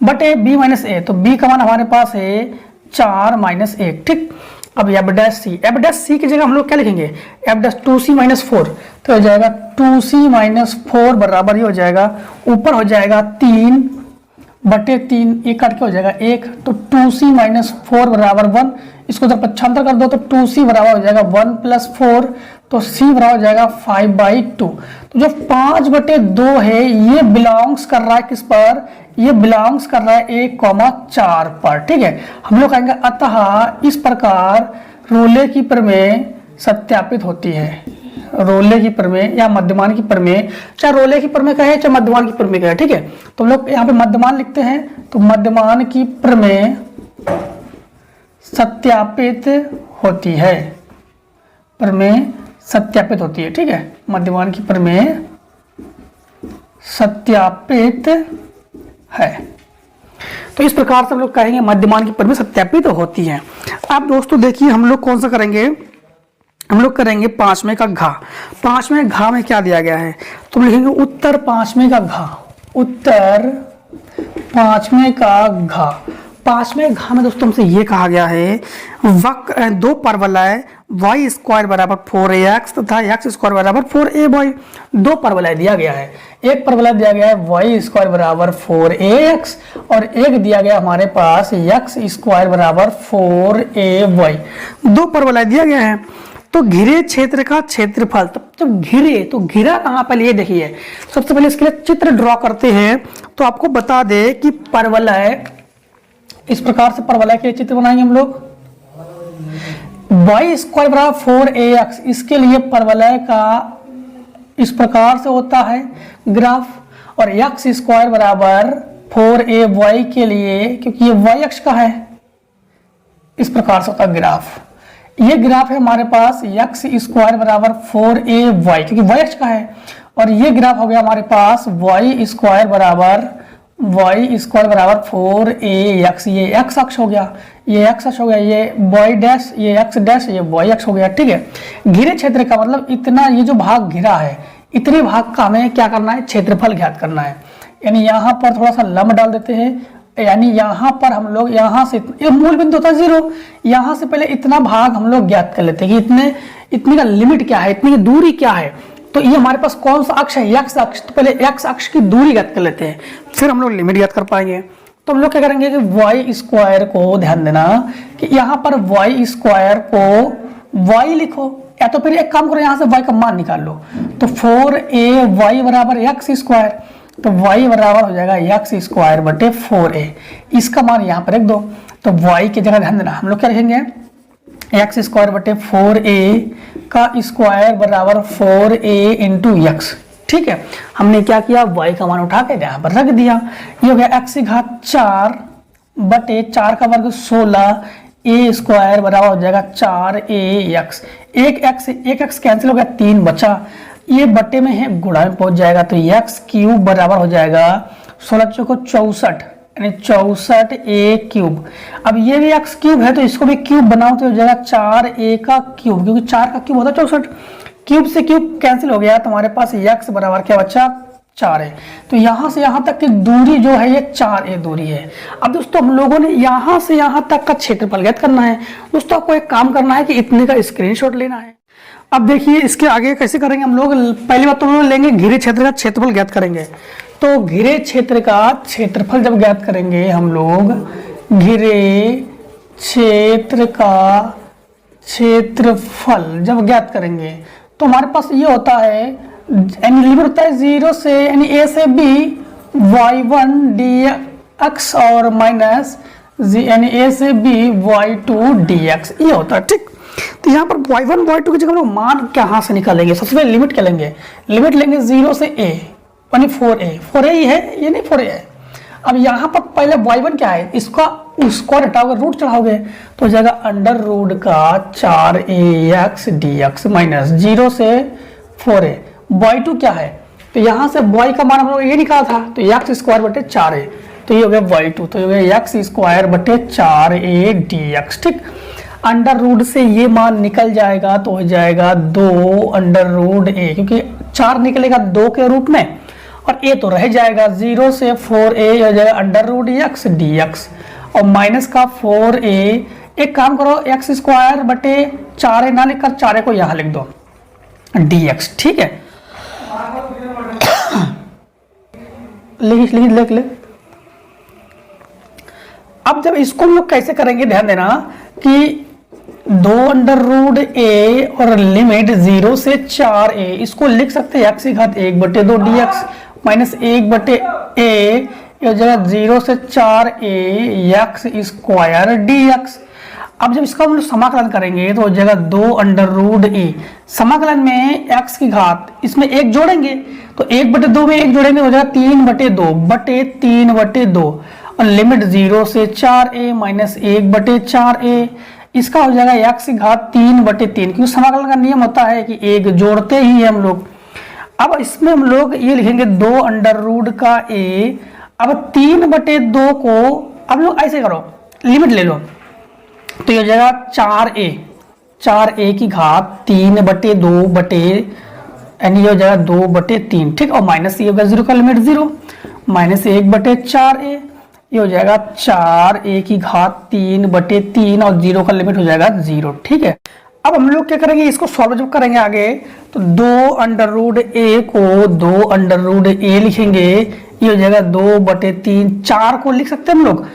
बटे बी माइनस ए, तो बी का मान हमारे पास है 4 माइनस 1। ठीक, अब एफ डैश सी की जगह हम लोग क्या लिखेंगे, एफ डैश 2c माइनस 4, तो हो जाएगा 2c माइनस 4 बराबर ही हो जाएगा, ऊपर हो जाएगा 3 बटे 3, ये कट के हो जाएगा 1, तो 2c माइनस 4 बराबर 1। इसको जब पक्षांतर कर दो तो 2c बराबर हो जाएगा 1 प्लस 4, तो c बराबर हो जाएगा 5/2। तो जो 5/2 है ये बिलोंग्स कर रहा है किस पर, ये बिलोंग्स कर रहा है 1,4 पर। ठीक है, हम लोग कहेंगे अतः इस प्रकार रोले की प्रमेय सत्यापित होती है। रोले की प्रमेय या मध्यमान की प्रमेय, चाहे रोले की प्रमेय कहे चाहे मध्यमान की प्रमेय कहे। ठीक है, तो हम लोग यहाँ पे मध्यमान लिखते हैं, तो मध्यमान की प्रमेय सत्यापित होती है, प्रमेय सत्यापित होती है। ठीक है, मध्यमान की प्रमेय सत्यापित है। तो इस प्रकार से हम लोग कहेंगे मध्यमान की प्रमेय सत्यापित होती है। अब दोस्तों देखिए हम लोग कौन सा करेंगे, हम लोग करेंगे 5वें का घा। 5वें घा में क्या दिया गया है, तो लिखेंगे उत्तर 5वें का घा, उत्तर 5वें का घा। 5वें घा में दोस्तों हमसे ये कहा गया है वक्र दो परवलय y स्क्वायर बराबर 4ax तथा x स्क्वायर बराबर 4ay। दो परवलय दिया गया है, एक परवलय दिया गया है y स्क्वायर बराबर 4ax और एक दिया गया हमारे पास x स्क्वायर बराबर 4ay। दो परवलय दिया गया है, तो घिरे क्षेत्र का क्षेत्रफल, तब जब घिरे तो घिरा कहाँ पर, ये देखिए सबसे पहले इसके लिए चित्र ड्रॉ करते हैं। तो आपको बता दे कि परवलय, इस प्रकार से परवलय के चित्र बनाएंगे हम लोग। y स्क्वायर बराबर 4ax, इसके लिए परवलय का इस प्रकार से होता है ग्राफ, और x स्क्वायर बराबर 4ay के लिए, क्योंकि ये y अक्ष का है, इस प्रकार से होता है ग्राफ। ये ग्राफ है हमारे पास x स्क्वायर बराबर 4ay, क्योंकि y अक्ष का है, और ये ग्राफ हो गया हमारे पास y स्क्वायर बराबर 4ax। ये x अक्ष हो गया, ये x अक्ष हो गया, ये y डैश, ये x डैश, ये y अक्ष हो गया। ठीक है, घिरे क्षेत्र का मतलब इतना, ये जो भाग घिरा है इतने भाग का हमें क्या करना है, क्षेत्रफल ज्ञात करना है। यानी यहाँ पर थोड़ा सा लंब डाल देते हैं, यानी यहाँ पर हम लोग यहाँ से, ये मूल बिंदु होता है 0, यहाँ से पहले इतना भाग हम लोग ज्ञात कर लेते हैं कि इतने का लिमिट क्या है, इतनी की दूरी क्या है। तो ये हमारे पास कौन सा अक्ष है, x अक्ष। तो पहले x अक्ष की दूरी ज्ञात कर लेते हैं, फिर हम लोग लिमिट ज्ञात कर पाएंगे। तो हम लोग क्या करेंगे कि y स्क्वायर को, ध्यान देना कि यहाँ पर y स्क्वायर को y लिखो, या तो फिर एक काम करो यहाँ से y का मान निकाल लो। तो 4ay बराबर x स्क्वायर, तो y बराबर हो जाएगा x स्क्वायर बटे 4a, इसका मान यहाँ पर रख दो। तो y की जगह ध्यान देना हम लोग क्या रखेंगे, x स्क्वायर बटे 4a का स्क्वायर बराबर 4a इंटू x। ठीक है, हमने क्या किया, y का मान उठा के यहाँ पर रख दिया। ये हो गया x की घात 4 बटे 4 का वर्ग 16, a स्क्वायर बराबर हो जाएगा 4ax। एक x कैंसिल हो गया, 3 बचा, ये बटे में है गुणा में पहुंच जाएगा, तो x क्यूब बराबर हो जाएगा 16 चौको 64, यानी 64a क्यूब। अब ये भी x क्यूब है तो इसको भी क्यूब बनाओ तो हो जाएगा 4a का क्यूब, क्योंकि 4 का क्यूब होता है 64। क्यूब से क्यूब कैंसिल हो गया, तुम्हारे पास x बराबर क्या बचा, 4 है। तो यहाँ से यहाँ तक की दूरी जो है ये 4a दूरी है। अब दोस्तों हम लोगों ने यहाँ से यहाँ तक का क्षेत्रफल ज्ञात करना है। दोस्तों आपको एक काम करना है कि इतने का स्क्रीनशॉट लेना है। अब देखिए इसके आगे कैसे करेंगे हम लोग, पहली बात तो हम लोग लेंगे घिरे क्षेत्र का क्षेत्रफल ज्ञात करेंगे। तो घिरे क्षेत्र का क्षेत्रफल जब ज्ञात करेंगे हम लोग, घिरे क्षेत्र का क्षेत्रफल जब ज्ञात करेंगे तो हमारे पास ये होता है, यानी लिमिट होता है 0 से, यानी a से b y1 dx और माइनस यानी a से b y2 dx, ये होता है। ठीक, तो यहाँ पर y1 y2 की जगह हम लोग मान कहाँ से निकालेंगे, सबसे पहले लिमिट क्या लेंगे, लिमिट लेंगे 0 से a, यानी 4a ही है, ये नहीं 4a है। अब यहाँ पर पहले y1 क्या है, इसका स्क्वायर हटाओगे, रूट चढ़ाओगे तो हो जाएगा अंडर रूट का 4ax dx माइनस 0 से 4a। y2 क्या है, तो यहाँ से y का मान हम लोग ये निकाला था, तो x स्क्वायर बटे 4a, तो ये हो गया y2, तो ये हो गया x स्क्वायर बटे 4a dx। ठीक, अंडर रूट से ये मान निकल जाएगा तो हो जाएगा 2 अंडर रूट a, क्योंकि 4 निकलेगा 2 के रूट में और a तो रह जाएगा, 0 से 4a हो जाएगा अंडर रूट x dx और माइनस का 4a। एक काम करो, x स्क्वायर बटे 4a ना लिखकर 4a को यहाँ लिख दो dx। ठीक है, लिख। अब जब इसको हम लोग कैसे करेंगे, ध्यान देना कि 2√a और लिमिट 0 से 4a, इसको लिख सकते हैं x की घात 1/2 dx माइनस 1/a, यह जगह 0 से 4a x स्क्वायर dx। अब जब इसका हम लोग समाकलन करेंगे तो जगह 2√a, समाकलन में x की घात, इसमें 1 जोड़ेंगे तो 1/2 में 1 जोड़ेंगे हो जाएगा 3/2 और लिमिट 0 से 4a माइनस 1/4a, इसका हो जाएगा x की घात 3/3, क्योंकि समाकलन का नियम होता है कि 1 जोड़ते ही है हम लोग। अब इसमें हम लोग ये लिखेंगे 2√a, अब 3/2 को अब लोग ऐसे करो, लिमिट ले लो तो ये हो जाएगा 4a की घात 3/2 यानी ये हो जाएगा 2/3, ठीक, और माइनस ये होगा 0 का लिमिट 0 माइनस 1/4a, ये हो जाएगा 4a की घात 3/3 और 0 का लिमिट हो जाएगा 0, ठीक है। अब हम लोग क्या करेंगे, इसको सॉल्व जब करेंगे आगे तो 2√a को 2√a लिखेंगे, ये हो जाएगा 2/3, 4 को लिख सकते हैं हम लोग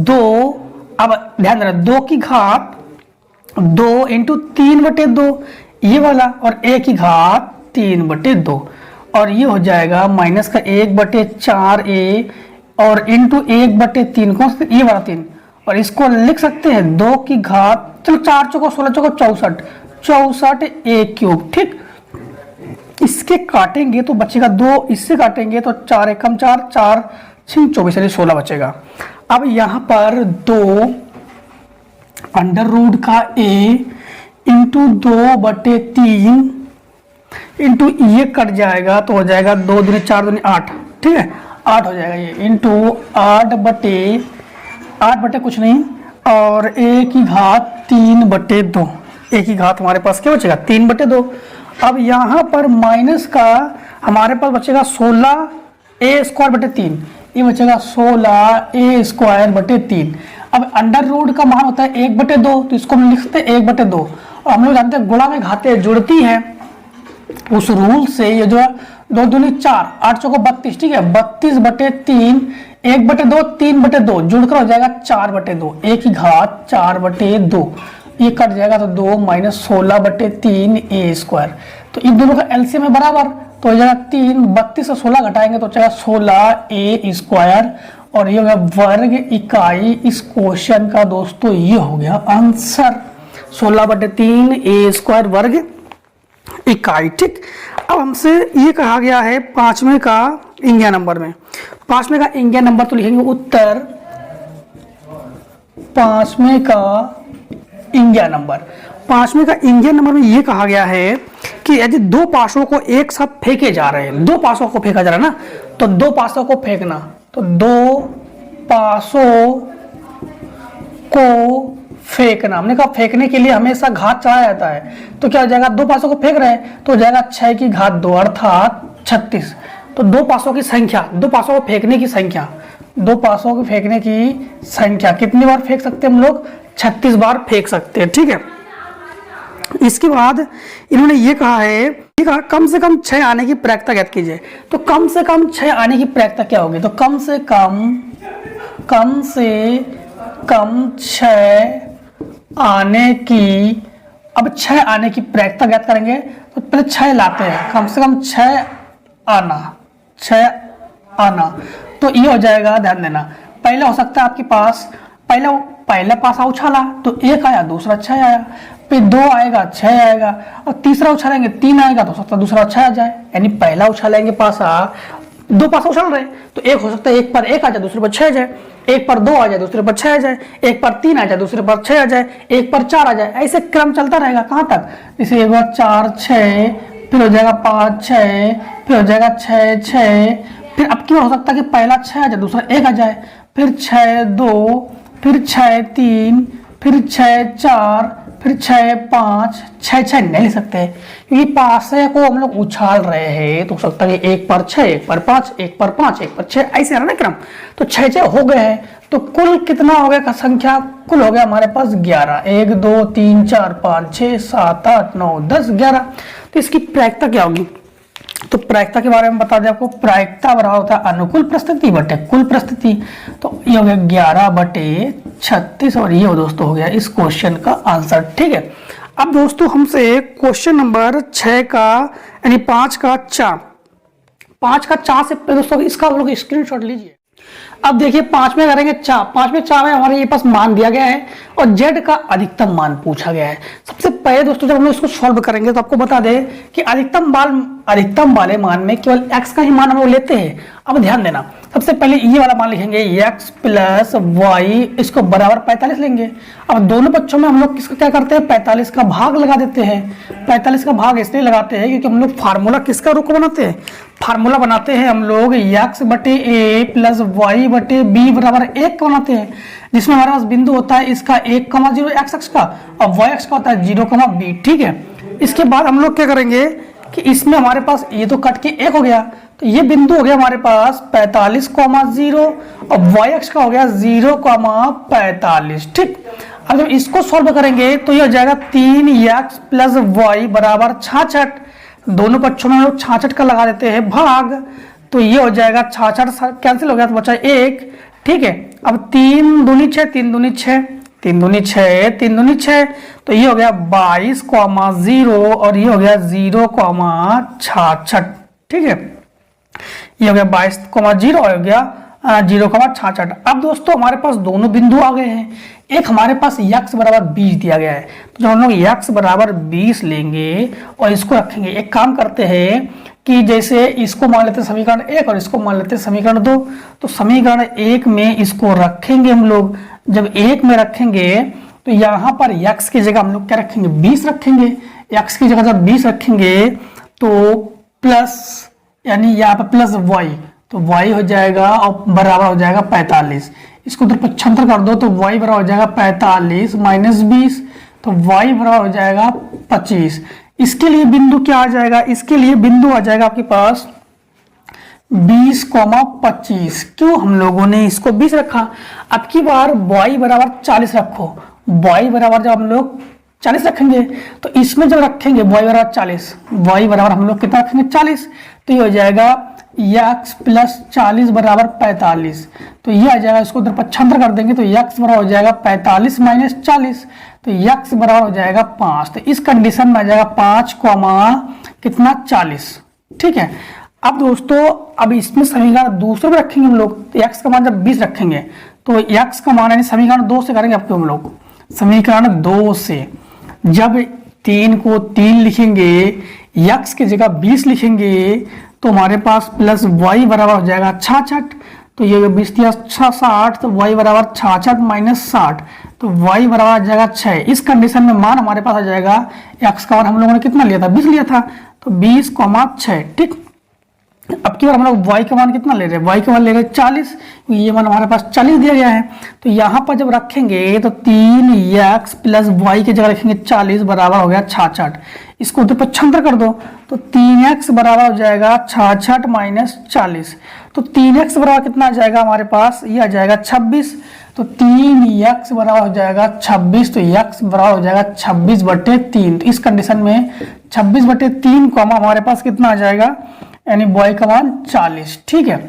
2, अब ध्यान देना 2 की घात 2 × 3/2 ये वाला, और a की घात 3/2, और ये हो जाएगा माइनस का 1/4a और इंटू 1/3 कौन सा, ये वाला 3, और इसको लिख सकते हैं 2 की घात, चलो 4 चौको 16 चौको 64a³, ठीक। इसके काटेंगे तो बचेगा 2, इससे काटेंगे तो 4 एकम 4, 4 6 24 यानी 16 बचेगा। अब यहाँ पर 2 अंडर रूट का a इंटू 2/3 इंटू ये कट जाएगा तो हो जाएगा 2 दूनी 4 दूनी 8, ठीक है, 8 हो जाएगा ये, इंटू 8 कुछ नहीं और a की घात 3/2, a की घात हमारे पास क्या बचेगा 3/2। अब यहाँ पर माइनस का हमारे पास बचेगा 16a²/3, ये बचेगा 16a²/3। अब अंडर रूट का मान होता है 1/2, तो इसको हम लिख सकते हैं 1/2, और हम लोग जानते हैं गुणा में घातें जुड़ती हैं, उस रूल से ये जो है 2 दूनी 4, 8 चौको 32, ठीक है, 32/3, 1/2 3/2 जुड़कर हो जाएगा 4/2, a की घात 4/2, ये कट जाएगा तो 2 माइनस 16/3a², तो इन दोनों का एलसीएम है बराबर, तो हो जाएगा 3, 32 से 16 घटाएंगे तो जाएगा 16a², और ये हो गया वर्ग इकाई इस क्वेश्चन का दोस्तों, ये हो गया आंसर 16/3a² वर्ग इकाई, ठीक। अब हमसे ये कहा गया है 5वें का इंडिया नंबर में, 5वें का इंडिया नंबर तो लिखेंगे उत्तर 5वें का इंडिया नंबर। 5वें का इंडिया नंबर में ये कहा गया है कि यदि 2 पासों को एक साथ फेंके जा रहे हैं, 2 पासों को फेंका जा रहा है ना, तो 2 पासों को फेंकना, तो 2 पासों को फेंकना, हमने कहा फेंकने के लिए हमेशा घात चढ़ाया जाता है, तो क्या हो जाएगा 2 पासों को फेंक रहे हैं तो हो जाएगा 6 की घात 2 अर्थात 36। तो 2 पासों की संख्या, 2 पासों को फेंकने की संख्या, 2 पासों को फेंकने की संख्या कितनी बार फेंक सकते हैं हम लोग, 36 बार फेंक सकते हैं, ठीक है। इसके बाद इन्होंने ये कहा है, ये कहा कम से कम 6 आने की प्रायिकता ज्ञात कीजिए, तो कम से कम 6 आने की प्रायिकता क्या होगी, तो कम से कम 6 आने की, अब 6 आने की प्रायिकता ज्ञात करेंगे तो पहले 6 लाते हैं, कम से कम 6 आना, तो ये हो जाएगा, ध्यान देना, पहले हो सकता है आपके पास पहला पासा उछाला तो 1 आया, दूसरा 6 आया, फिर 2 आएगा 6 आएगा, और तीसरा उछालेंगे 3 आएगा तो हो सकता है दूसरा 6 आ जाए, यानी पहला उछालेंगे पासा, 2 पासा उछाल रहे तो एक हो सकता है 1 पर 1 आ जाए, दूसरे पर 6 आ जाए, 1 पर 2 आ जाए, दूसरे पर 6 आ जाए, 1 पर 3 आ जाए, दूसरे पर 6 आ जाए, 1 पर 4 आ जाए, ऐसे क्रम चलता रहेगा कहाँ तक, जैसे एक बार 4 6, फिर हो जाएगा 5 6, फिर हो जाएगा 6 6, फिर अब की बार हो सकता है कि पहला 6 आ जाए, दूसरा 1 आ जाए, फिर 6 2, फिर 6 3, फिर 6 4, फिर 6 5, 6 नहीं लिख सकते क्योंकि पासे को हम लोग उछाल रहे हैं, तो हो सकता है कि 1 पर 6, 1 पर 5, 1 पर 5, 1 पर 6, ऐसे है ना क्रम, तो 6 हो गए हैं, तो कुल कितना हो गया का संख्या, कुल हो गया हमारे पास 11, 1 2 3 4 5 6 7 8 9 10 11, तो इसकी प्रायिकता क्या होगी, तो प्रायिकता के बारे में बता दें आपको, प्रायिकता बराबर होता है अनुकूल परिस्थिति बटे कुल परिस्थिति। तो ये हो गया 11/36 और ये हो दोस्तों हो गया इस क्वेश्चन का आंसर। ठीक है, अब दोस्तों हमसे क्वेश्चन नंबर 6 का यानी 5 का 4 से दोस्तों इसका हम लोग स्क्रीनशॉट लीजिए। अब देखिए 5 में करेंगे 5 में हमारे ये पास मान दिया गया है और z का अधिकतम मान पूछा गया है। सबसे पहले दोस्तों जब हम लोग इसको सॉल्व करेंगे तो आपको बता दें कि अधिकतम वाले मान में केवल x का ही मान हम लोग लेते हैं। अब ध्यान देना, सबसे पहले ये वाला मान लिखेंगे x प्लस वाई, इसको बराबर 45 लेंगे। अब दोनों पक्षों में हम लोग किसका क्या करते हैं, 45 का भाग लगा देते हैं। 45 का भाग इसलिए लगाते हैं क्योंकि हम लोग फार्मूला किसका रूप बनाते हैं, फार्मूला बनाते हैं हम लोग x बटे ए प्लस वाई बटे बी बराबर 1 का बनाते हैं, जिसमें हमारे पास बिंदु होता है इसका 1,0 x अक्ष का और y अक्ष का होता है 0,b। ठीक है, इसके बाद हम लोग क्या करेंगे कि इसमें हमारे पास ये तो कट के 1 हो गया, तो ये बिंदु हो गया हमारे पास 45,0 और y अक्ष का हो गया 0,45। ठीक, अब जब इसको सॉल्व करेंगे तो ये हो जाएगा 3x प्लस वाई बराबर 66। दोनों पक्षों में हम लोग 66 का लगा देते हैं भाग, तो ये हो जाएगा 66 कैंसिल हो गया तो बचा 1। ठीक है, अब 3 दूनी 6, 3 दूनी 6, 3 दूनी 6, 3 दूनी 6, तो ये हो गया 22,0 और ये हो गया 0,66। ठीक है, ये हो गया 22,0 और हो गया 0,66। अब दोस्तों हमारे पास दोनों बिंदु आ गए हैं। एक हमारे पास x बराबर 20 दिया गया है, तो जब हम लोग x बराबर 20 लेंगे और इसको रखेंगे, एक काम करते हैं कि जैसे इसको मान लेते हैं समीकरण 1 और इसको मान लेते हैं समीकरण 2। तो समीकरण 1 में इसको रखेंगे हम लोग, जब 1 में रखेंगे तो यहाँ पर x की जगह हम लोग क्या रखेंगे, 20 रखेंगे। x की जगह जब 20 रखेंगे तो प्लस यानी यहाँ पर प्लस y, तो y हो जाएगा और बराबर हो जाएगा 45। इसको उधर पक्षांतर कर दो तो y बराबर हो जाएगा 45 माइनस 20, तो y बराबर हो जाएगा 25। इसके लिए बिंदु क्या आ जाएगा, इसके लिए बिंदु आ जाएगा आपके पास 20,25। क्यों हम लोगों ने इसको 20 रखा, अब की बार y बराबर 40 रखो। y बराबर जब हम लोग 40 रखेंगे तो इसमें जब रखेंगे y बराबर 40, y बराबर हम लोग कितना रखेंगे 40, तो ये हो जाएगा x प्लस 40 बराबर 45। तो ये आ जाएगा, इसको उधर पक्षांतर कर देंगे तो x बराबर हो जाएगा 45 माइनस 40, तो x बराबर हो जाएगा 5। तो इस कंडीशन में आ जाएगा 5 कितना 40। ठीक है, अब दोस्तों अब इसमें समीकरण दूसरे में रखेंगे हम लोग, तो x का मान जब 20 रखेंगे तो x का मान यानी समीकरण 2 से करेंगे आपको हम लोग। समीकरण 2 से जब 3 को 3 लिखेंगे, x की जगह 20 लिखेंगे, तो हमारे पास प्लस y बराबर हो जाएगा 66। तो ये 20 दिया 60, तो y बराबर 66 माइनस 60, तो y बराबर आ जाएगा 6। इस कंडीशन में मान हमारे पास आ जाएगा, x का मान हम लोगों ने कितना लिया था, 20 लिया था, तो 20,6। ठीक, अब की बार हम लोग y का मान कितना ले रहे हैं, y का मान ले रहे हैं 40, ये मान हमारे पास 40 दिया गया है। तो यहाँ पर जब रखेंगे तो 3x प्लस y की जगह रखेंगे 40 बराबर हो गया 66। इसको उधर पक्षांतर कर दो तो 3x बराबर हो जाएगा 66 माइनस 40, तो 3x बराबर कितना आ जाएगा हमारे पास, ये आ जाएगा 26। तो 3x बराबर हो जाएगा 26, तो x बराबर हो जाएगा 26/3। तो इस कंडीशन में 26/3 को हमारे पास कितना आ जाएगा, यानी y का मान 40। ठीक है,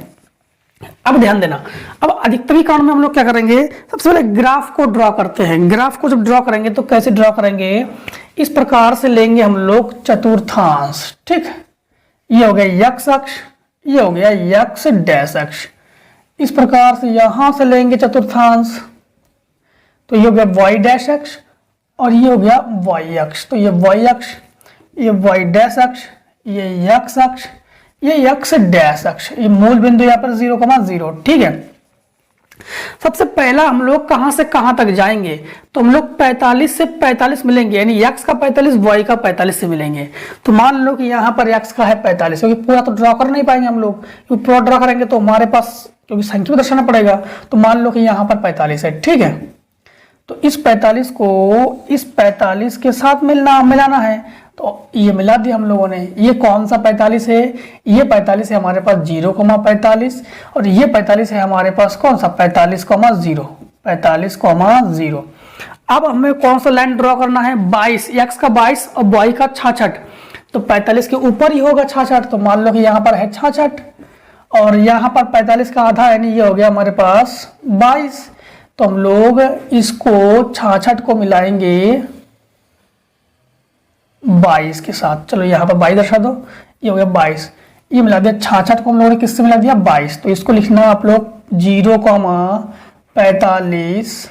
अब ध्यान देना, अब अधिकतमीकरण में हम लोग क्या करेंगे, सबसे पहले ग्राफ को ड्रॉ करते हैं। ग्राफ को जब ड्रॉ करेंगे तो कैसे ड्रॉ करेंगे, इस प्रकार से लेंगे हम लोग चतुर्थांश। ठीक, ये हो गया x अक्ष, ये हो गया x डैश अक्ष। इस प्रकार से यहां से लेंगे चतुर्थांश, तो ये हो गया y डैश अक्ष और ये हो गया y अक्ष। तो ये y अक्ष, ये y डैश अक्ष, ये x अक्ष, ये x डैश अक्ष, ये मूल बिंदु यहाँ पर 0,0। ठीक है, सबसे पहला हम लोग कहां से कहां तक जाएंगे, तो हम लोग 45 से 45 मिलेंगे, यानी x का 45 y का 45 से मिलेंगे। तो मान लो कि यहाँ पर x का है 45, क्योंकि पूरा तो ड्रॉ कर नहीं पाएंगे हम लोग, क्योंकि पूरा ड्रॉ करेंगे तो हमारे पास क्योंकि संख्या में दर्शाना पड़ेगा। तो मान लो कि यहाँ पर 45 है। ठीक है, तो इस 45 को इस 45 के साथ मिलाना है, तो ये मिला दिया हम लोगों ने। ये कौन सा 45 है, ये 45 है हमारे पास 0,45 और ये 45 है हमारे पास कौन सा 45,0। अब हमें कौन सा लाइन ड्रॉ करना है, 22, x का 22 और y का 66। तो 45 के ऊपर ही होगा 66, तो मान लो कि यहाँ पर है 66 और यहाँ पर 45 का आधा यानी ये हो गया हमारे पास 22। तो हम लोग इसको 66 को मिलाएंगे 22 के साथ। चलो यहाँ पर 22 दर्शा दो, ये हो गया 22, ये मिला दिया 66 को हम लोगों ने किससे मिला दिया 22। तो इसको लिखना आप लोग 0,45,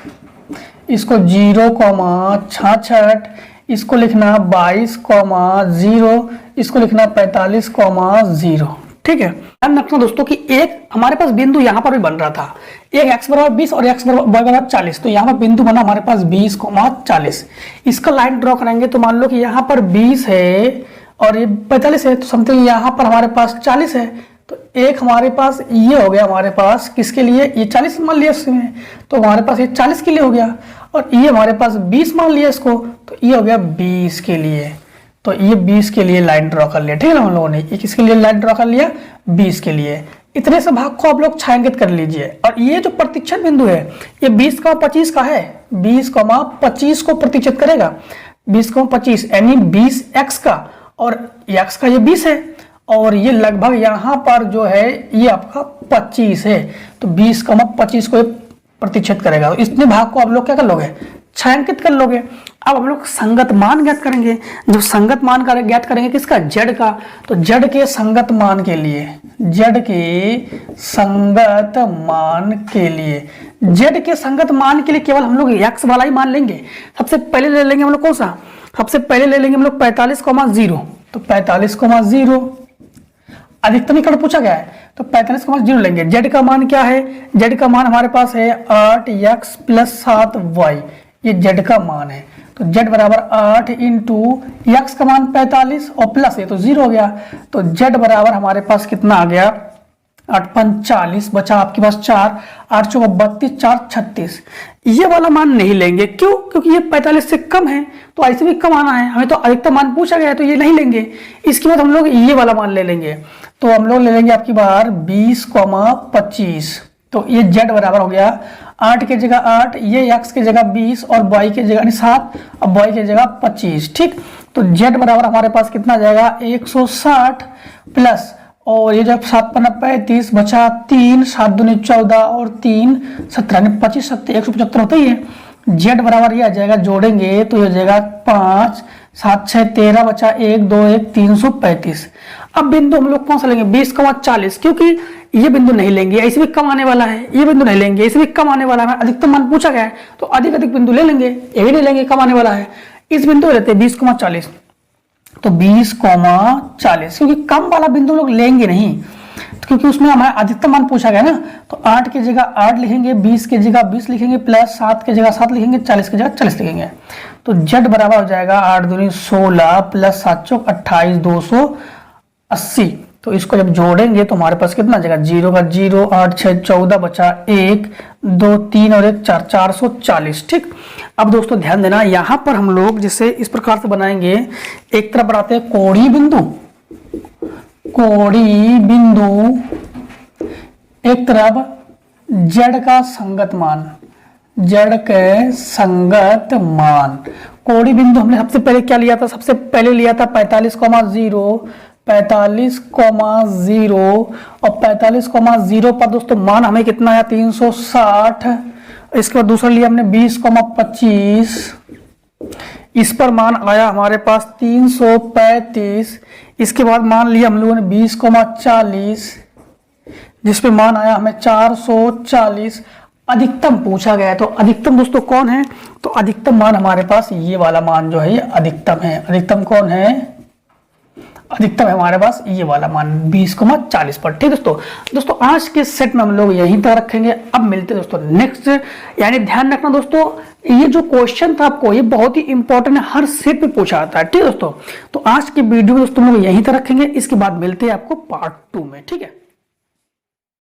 इसको 0,66, इसको लिखना 22,0, इसको लिखना 45,0। ठीक है, ध्यान रखना दोस्तों कि एक हमारे पास बिंदु यहाँ पर भी बन रहा था, एक x बराबर 20 और x बराबर 40। तो यहाँ पर बिंदु बना हमारे पास 20,40। इसका लाइन ड्रॉ करेंगे तो मान लो कि यहाँ पर 20 है और ये 45 है, तो समथिंग यहाँ पर हमारे पास 40 है। तो एक हमारे पास ये हो गया, हमारे पास किसके लिए, ये 40 मान लिया इसमें, तो हमारे पास ये 40 के लिए हो गया। और ये हमारे पास 20 मान लिया इसको, तो ये हो गया 20 के लिए। तो ये 20 के लिए लाइन ड्रॉ कर लिया। ठीक है ना, हम लोगों ने ये किसके लिए लाइन ड्रॉ कर लिया, 20 के लिए। इतने से भाग को आप लोग छायांकित कर लीजिए। और ये जो प्रतिच्छेद बिंदु है ये 20,25 का है, 20,25 को प्रतिच्छेद करेगा, 20,25 यानी 20x का, और x का ये 20 है और ये लगभग यहाँ पर जो है ये आपका 25 है। तो 20,25 को प्रतिच्छेद करेगा। तो इतने भाग को आप लोग क्या कर लोगे, छायांकित कर लोगे। अब हम लोग संगत मान ज्ञात करेंगे। जब संगत मान ज्ञात करेंगे किसका, z का, तो z के संगत मान के लिए, z के संगत मान के लिए, z के संगत मान के लिए केवल हम लोग x वाला ही मान लेंगे। सबसे पहले ले लेंगे हम लोग कौन सा, सबसे पहले ले लेंगे हम लोग 45,0। तो 45,0 अधिकतमीकरण पूछा गया है, तो 45,0 लेंगे। z का मान क्या है, z का मान हमारे पास है 8x + 7y, ये z का मान है। तो z बराबर 8 इंटू x का मान 45 और प्लस ये तो 0 हो गया। तो z बराबर हमारे पास कितना आ गया, 8 × 40, बचा आपके पास 4, 8 × 4 = 32, 4 × 36। ये वाला मान नहीं लेंगे, क्यों, क्योंकि ये 45 से कम है, तो ऐसे भी कम आना है, हमें तो अधिकतम मान पूछा गया है, तो ये नहीं लेंगे। इसके बाद हम लोग ये वाला मान ले लेंगे। तो हम लोग ले लेंगे आपकी बार 20,25। तो ये z बराबर हो गया 8 की जगह 8, ये x की जगह 20 और y की जगह 7 और y की जगह 25। ठीक, तो z बराबर हमारे पास कितना जाएगा 160 प्लस, और ये जब 7 × 35 बचा 3, 7 दूनी 14 और 3 17, 25 7 175 होता ही है। z बराबर ये आ जाएगा, जोड़ेंगे तो ये हो जाएगा 5, 7 6 13 बचा 1 2 1 335। अब बिंदु हम लोग कौन सा लेंगे, 20,40, क्योंकि ये बिंदु नहीं लेंगे, ऐसे भी कम आने वाला है, ये बिंदु नहीं लेंगे, ऐसे भी कम आने वाला है, अधिकतम मान पूछा गया है, तो अधिक बिंदु ले लेंगे, ये भी नहीं लेंगे, कम आने वाला है। इस बिंदु लेते हैं 20,40, तो 20,40, क्योंकि कम वाला बिंदु लोग लेंगे नहीं, क्योंकि उसमें हमारा अधिकतम मान पूछा गया ना। तो 8 की जगह 8 लिखेंगे, 20 की जगह 20 लिखेंगे, प्लस 7 की जगह 7 लिखेंगे, 40 की जगह 40 लिखेंगे। तो z बराबर हो जाएगा 8 दूनी 16 प्लस 7 चौक 28, 280। तो इसको जब जोड़ेंगे तो हमारे पास कितना जाएगा, 0 का 0, 8 6 14 बचा 1 2 3 और 1 4, 440। ठीक, अब दोस्तों ध्यान देना, यहाँ पर हम लोग जैसे इस प्रकार से बनाएंगे, एक तरफ बनाते हैं कोणीय बिंदु, कोणीय बिंदु, एक तरफ z का संगत मान, z के संगत मान। कोणीय बिंदु हमने सबसे पहले क्या लिया था, सबसे पहले लिया था 45,0, 45,0 और 45,0 पर दोस्तों मान हमें कितना आया 360। इसके बाद दूसरा लिया हमने 20,25, इस पर मान आया हमारे पास 335। इसके बाद मान लिया हम लोगों ने 20,40, जिस पे मान आया हमें 440। अधिकतम पूछा गया है, तो अधिकतम दोस्तों कौन है, तो अधिकतम मान हमारे पास ये वाला मान जो है ये अधिकतम है। अधिकतम कौन है, अधिकतम है हमारे पास ये वाला मान 20,40 पर। ठीक दोस्तों आज के सेट में हम लोग यहीं तक रखेंगे। अब मिलते हैं दोस्तों नेक्स्ट, यानी ध्यान रखना दोस्तों, ये जो क्वेश्चन था आपको ये बहुत ही इंपॉर्टेंट है, हर सेट पे पूछा आता है। ठीक है दोस्तों, तो आज की वीडियो में दोस्तों हम लोग यहीं तक रखेंगे, इसके बाद मिलते हैं आपको पार्ट 2 में। ठीक है।